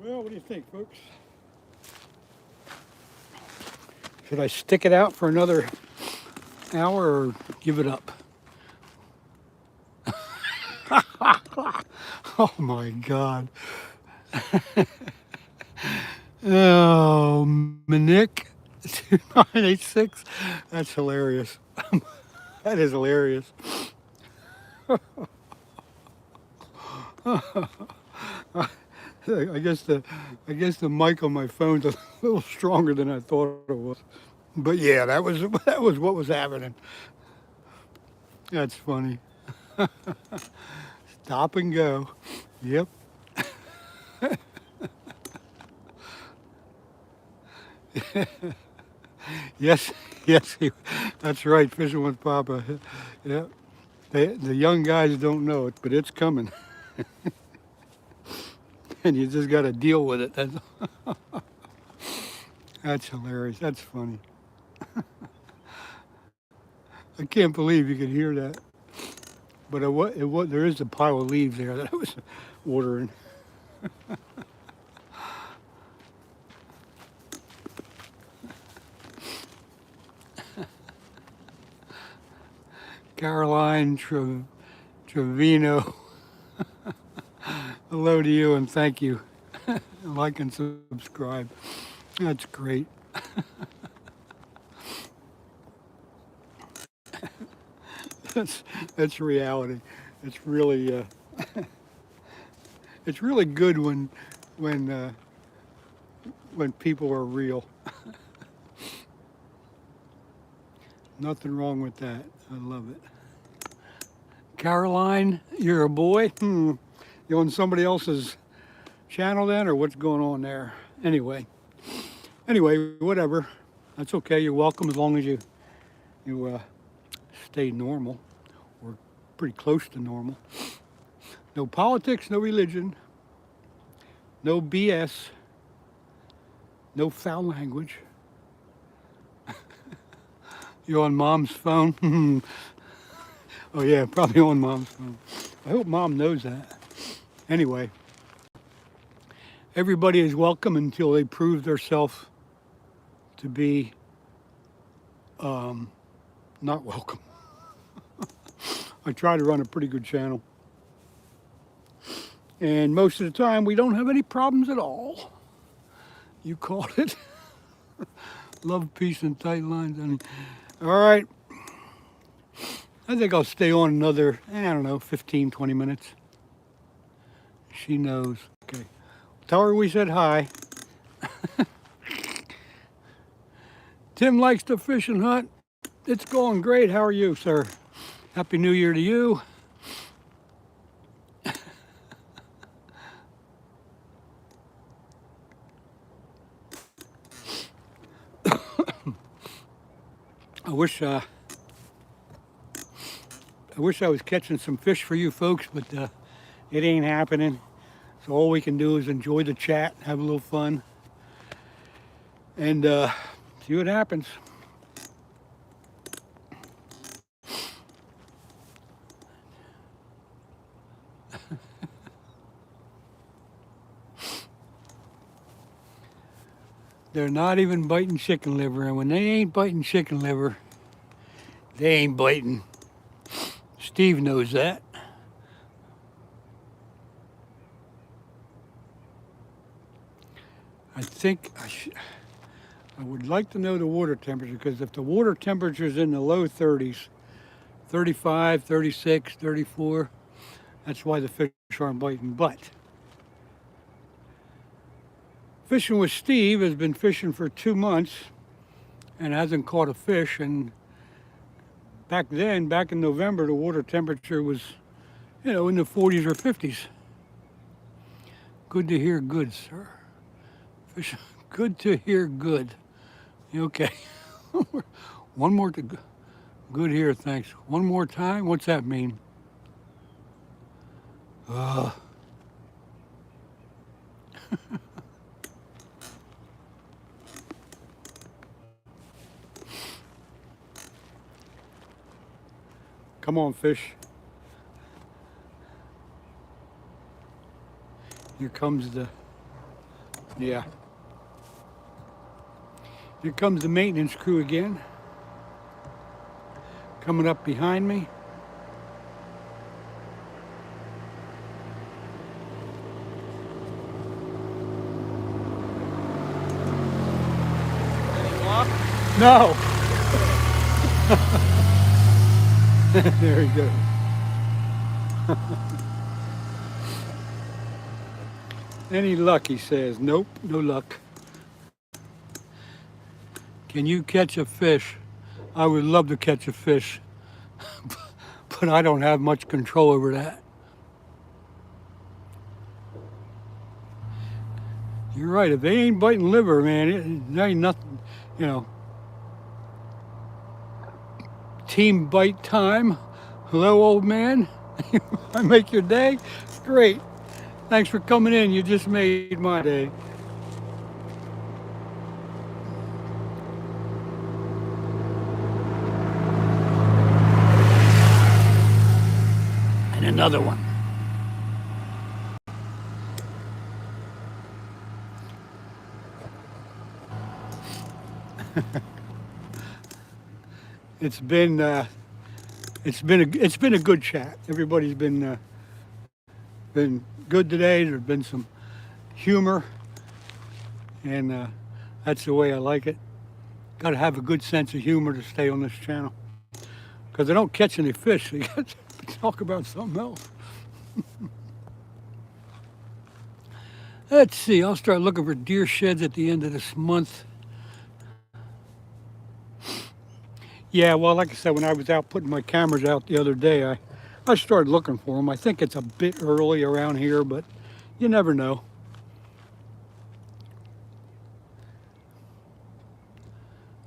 Well, what do you think, folks? Should I stick it out for another hour or give it up? Oh my God. Oh, Nick 2986. That's hilarious. That is hilarious. I guess the mic on my phone's a little stronger than I thought it was. But yeah, that was what was happening. That's funny. Stop and go. Yep. Yes, yes, that's right. Fishing with Papa. Yeah. The young guys don't know it, but it's coming, and you just got to deal with it. That's hilarious. That's funny. I can't believe you could hear that. But there is a pile of leaves there that I was watering. Caroline Trevino, hello to you and thank you. Like and subscribe. That's great. That's reality. It's really it's really good when people are real. Nothing wrong with that. I love it. Caroline, you're a boy? You on somebody else's channel then, or what's going on there? Anyway, whatever. That's okay. You're welcome as long as you stay normal, or pretty close to normal. No politics, no religion, no BS, no foul language. You're on Mom's phone? Oh yeah, probably on Mom's phone. I hope Mom knows that. Anyway, everybody is welcome until they prove themselves to be not welcome. I try to run a pretty good channel. And most of the time, we don't have any problems at all. You caught it. Love, peace, and tight lines. All right. I think I'll stay on another, I don't know, 15, 20 minutes. She knows. Okay. Tell her we said hi. Tim likes to fish and hunt. It's going great. How are you, sir? Happy New Year to you. I wish I was catching some fish for you folks, but it ain't happening. So all we can do is enjoy the chat, have a little fun, and see what happens. They're not even biting chicken liver, and when they ain't biting chicken liver, they ain't biting. Steve knows that. I think I would like to know the water temperature, because if the water temperature is in the low 30s, 35, 36, 34, that's why the fish aren't biting. But Fishing with Steve has been fishing for 2 months and hasn't caught a fish. And back then, back in November, the water temperature was, in the 40s or 50s. Good to hear good, sir. Fish, good to hear good. Okay. One more to good here, thanks. One more time? What's that mean? Come on, fish. Here comes the Yeah. Here comes the maintenance crew again. Coming up behind me. Any luck? No. There he goes. Any luck, he says. Nope, no luck. Can you catch a fish? I would love to catch a fish, but I don't have much control over that. You're right. If they ain't biting liver, man, there ain't nothing, you know. Team bite time. Hello, old man. I make your day? Great. Thanks for coming in. You just made my day. And another one. It's been a good chat. Everybody's been good today. There's been some humor, and that's the way I like it. Got to have a good sense of humor to stay on this channel, because I don't catch any fish. So you got to talk about something else. Let's see. I'll start looking for deer sheds at the end of this month. Yeah, well, like I said, when I was out putting my cameras out the other day, I started looking for them. I think it's a bit early around here, but you never know.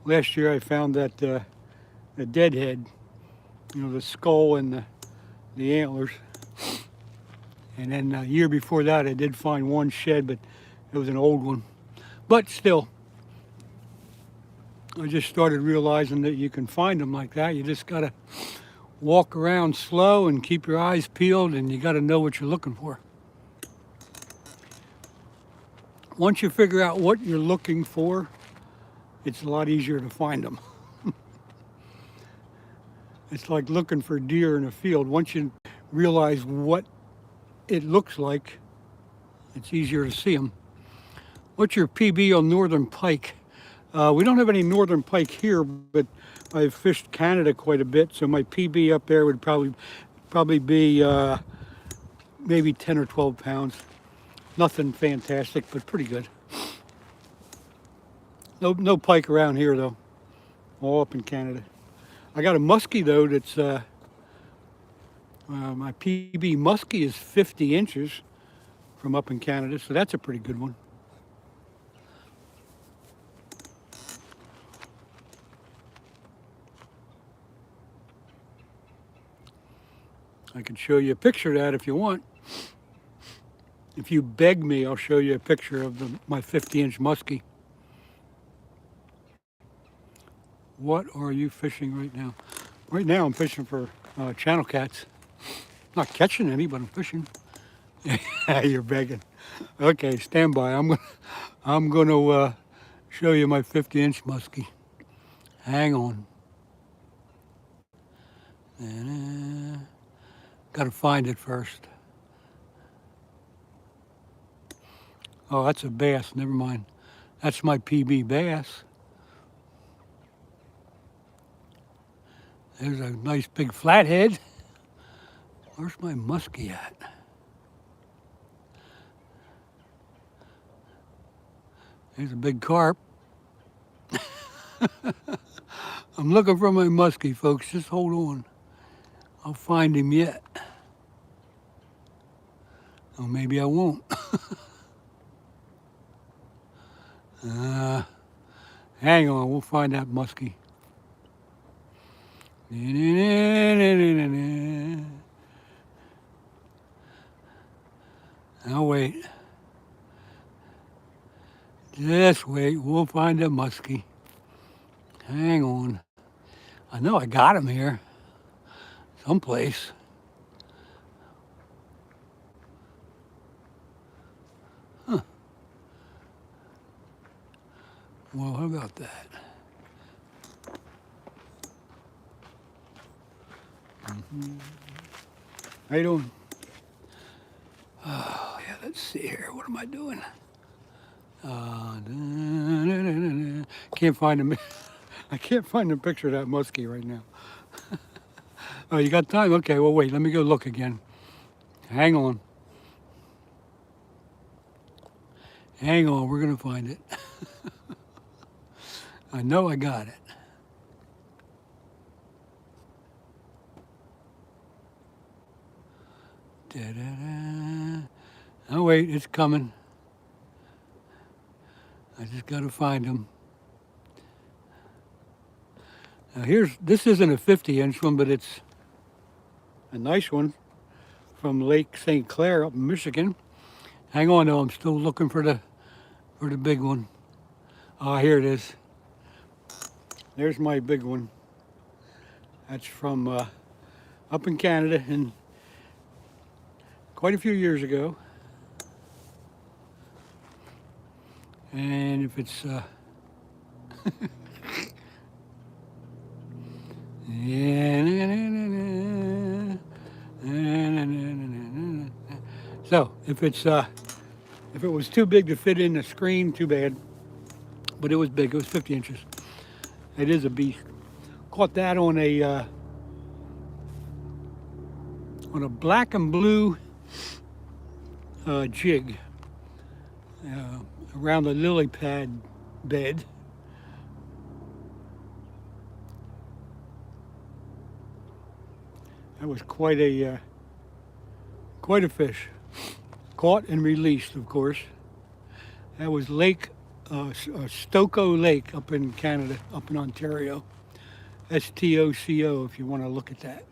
Last year I found that the deadhead, you know, the skull and the antlers. And then the year before that I did find one shed, but it was an old one. But still, I just started realizing that you can find them like that. You just gotta walk around slow and keep your eyes peeled, and you gotta know what you're looking for. Once you figure out what you're looking for, it's a lot easier to find them. It's like looking for deer in a field. Once you realize what it looks like, it's easier to see them. What's your PB on northern pike? We don't have any northern pike here, but I've fished Canada quite a bit, so my PB up there would probably be maybe 10 or 12 pounds. Nothing fantastic, but pretty good. No pike around here though. All up in Canada. I got a muskie though that's my PB muskie is 50 inches from up in Canada, so that's a pretty good one. I can show you a picture of that if you want. If you beg me, I'll show you a picture of my 50-inch muskie. What are you fishing right now? Right now I'm fishing for channel cats. Not catching any, but I'm fishing. You're begging. Okay, stand by. I'm gonna show you my 50-inch muskie. Hang on. Gotta find it first. Oh, that's a bass. Never mind. That's my PB bass. There's a nice big flathead. Where's my muskie at? There's a big carp. I'm looking for my muskie, folks. Just hold on. I'll find him yet. Or maybe I won't. Hang on, we'll find that muskie. Now wait. Just wait, we'll find a muskie. Hang on. I know I got him here. Someplace. Well, how about that? How you doing? Oh, yeah, let's see here. What am I doing? Can't find him. I can't find a picture of that muskie right now. Oh, you got time? Okay, well, wait. Let me go look again. Hang on. Hang on. We're going to find it. I know I got it. Da-da-da. Oh, wait. It's coming. I just got to find him. Now this isn't a 50-inch one, but it's a nice one from Lake St. Clair up in Michigan. Hang on though, I'm still looking for the big one. Ah, here it is. There's my big one. That's from up in Canada and quite a few years ago. And if it's so if it was too big to fit in the screen, too bad. But it was big. It was 50 inches. It is a beast. Caught that on a black and blue jig around the lily pad bed. That was quite a fish. Caught and released, of course. That was Lake Stoco Lake up in Canada, up in Ontario. Stoco, if you want to look at that.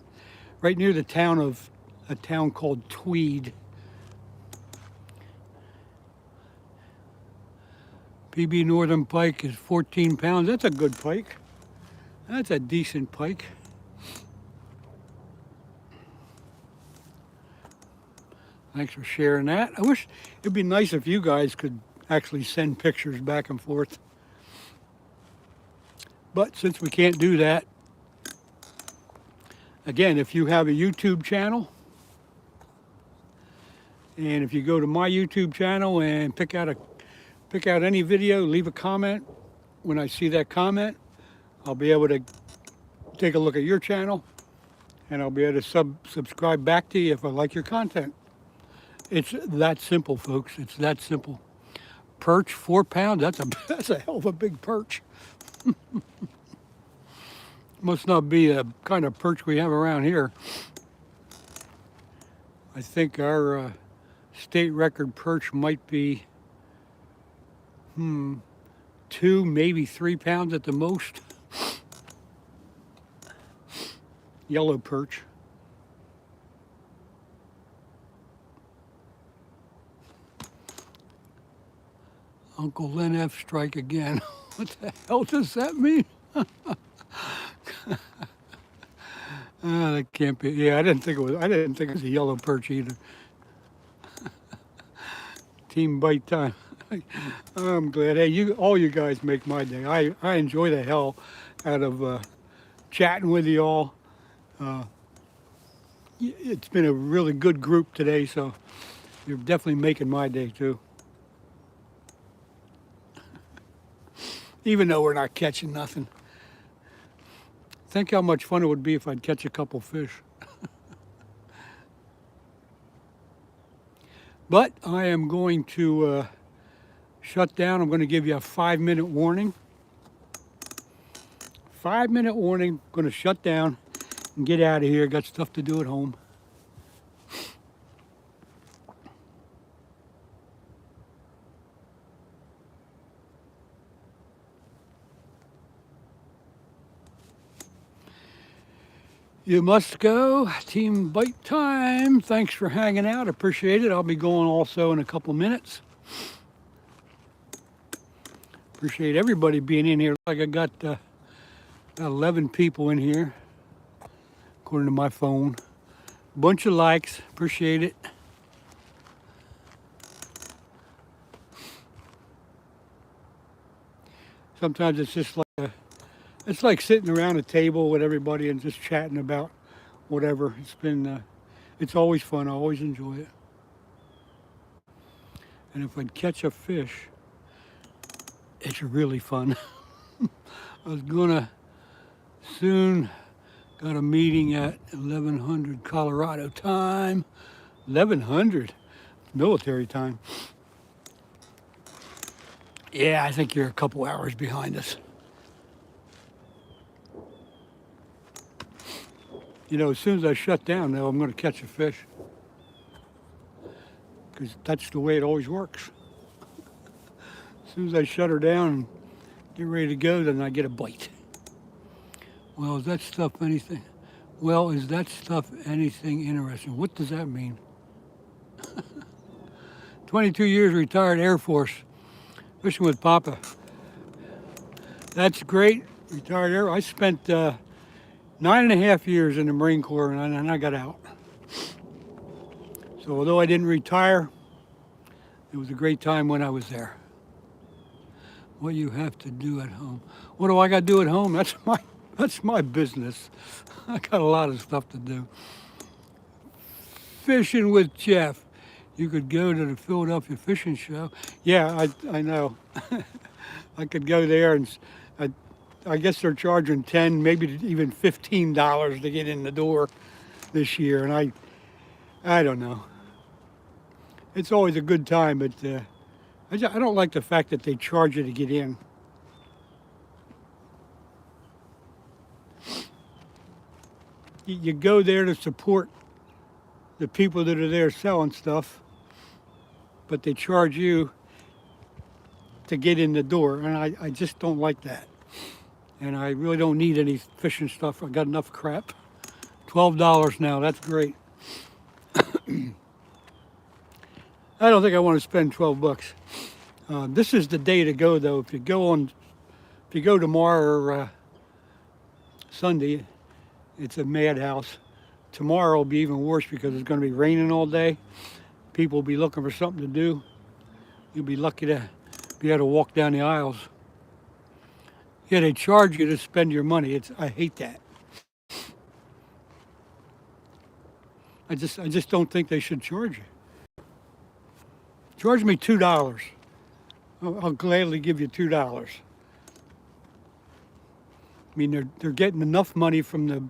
Right near a town called Tweed. PB Northern Pike is 14 pounds. That's a good pike. That's a decent pike. Thanks for sharing that. I wish it'd be nice if you guys could actually send pictures back and forth. But since we can't do that, again, if you have a YouTube channel, and if you go to my YouTube channel and pick out any video, leave a comment. When I see that comment, I'll be able to take a look at your channel, and I'll be able to subscribe back to you if I like your content. It's that simple, folks. It's that simple. Perch, 4 pounds. That's a hell of a big perch. Must not be a kind of perch we have around here. I think our state record perch might be 2, maybe 3 pounds at the most. Yellow perch. Uncle Len F strike again. What the hell does that mean? That can't be. Yeah, I didn't think it was a yellow perch either. Team bite time. I'm glad. Hey, all you guys make my day. I enjoy the hell out of chatting with you all. It's been a really good group today, so you're definitely making my day too. Even though we're not catching nothing. Think how much fun it would be if I'd catch a couple fish. But I am going to shut down. I'm going to give you a 5-minute warning. 5-minute warning. Going to shut down and get out of here. Got stuff to do at home. You must go. Team bite time. Thanks for hanging out. Appreciate it. I'll be going also in a couple minutes. Appreciate everybody being in here. Like I got 11 people in here, according to my phone. Bunch of likes. Appreciate it. Sometimes it's just like it's like sitting around a table with everybody and just chatting about whatever. It's always fun. I always enjoy it. And if I'd catch a fish, it's really fun. I was gonna soon got a meeting at 1100 Colorado time. 1100 military time. Yeah, I think you're a couple hours behind us. You know, as soon as I shut down, though, I'm going to catch a fish. Because that's the way it always works. As soon as I shut her down and get ready to go, then I get a bite. Well, is that stuff anything? Well, is that stuff anything interesting? What does that mean? 22 years retired Air Force, fishing with Papa. That's great. Retired Air. I spent 9.5 years in the Marine Corps, and I got out. So although I didn't retire, it was a great time when I was there. What you have to do at home. What do I got to do at home? That's my business. I got a lot of stuff to do. Fishing with Jeff. You could go to the Philadelphia Fishing Show. Yeah, I know. I could go there, and I guess they're charging $10, maybe even $15 to get in the door this year, and I don't know. It's always a good time, but I don't like the fact that they charge you to get in. You go there to support the people that are there selling stuff, but they charge you to get in the door, and I just don't like that. And I really don't need any fishing stuff. I got enough crap. $12 now, that's great. I don't think I want to spend 12 bucks. This is the day to go, though. If you go tomorrow or Sunday, it's a madhouse. Tomorrow will be even worse because it's going to be raining all day. People will be looking for something to do. You'll be lucky to be able to walk down the aisles. Yeah, they charge you to spend your money. I hate that. I just don't think they should charge you. Charge me $2. I'll gladly give you $2. I mean, they're getting enough money from the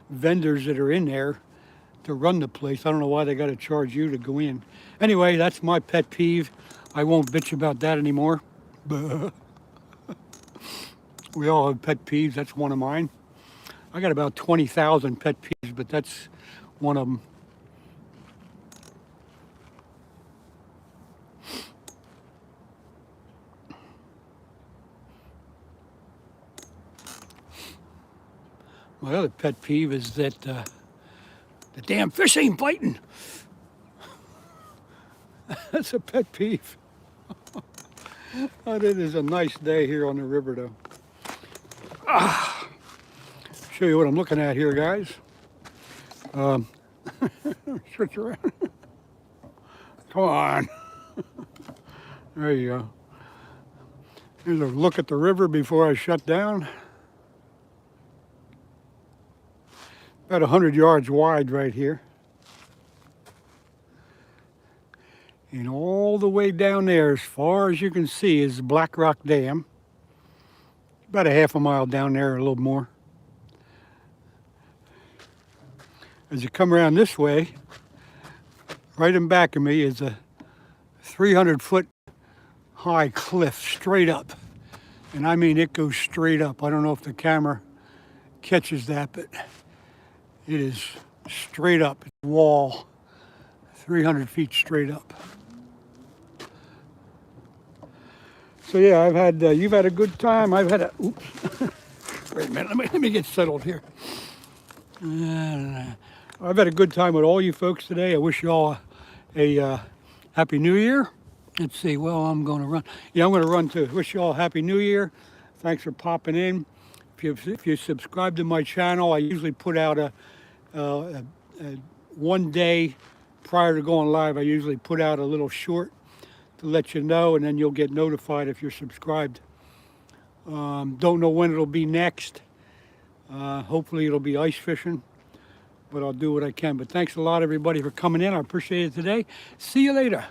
vendors that are in there to run the place. I don't know why they got to charge you to go in. Anyway, that's my pet peeve. I won't bitch about that anymore. We all have pet peeves. That's one of mine. I got about 20,000 pet peeves, but that's one of them. My other pet peeve is that the damn fish ain't biting. That's a pet peeve. Oh, it is a nice day here on the river, though. Show you what I'm looking at here, guys. Switch around. Come on. There you go. Here's a look at the river before I shut down. About 100 yards wide right here. And all the way down there, as far as you can see, is Black Rock Dam. About a half a mile down there, a little more. As you come around this way, right in back of me is a 300-foot high cliff straight up. And I mean, it goes straight up. I don't know if the camera catches that, but it is straight up. It's a wall, 300 feet straight up. So yeah, I've had, you've had a good time. I've had a, oops. Wait a minute, let me get settled here. I've had a good time with all you folks today. I wish you all a Happy New Year. Let's see, well, I'm going to run. Yeah, I'm going to run too. Wish you all a Happy New Year. Thanks for popping in. If you subscribe to my channel, I usually put out a 1 day prior to going live. I usually put out a little short to let you know, and then you'll get notified if you're subscribed. Don't know when it'll be next. Hopefully it'll be ice fishing, but I'll do what I can. But thanks a lot, everybody, for coming in. I appreciate it today. See you later.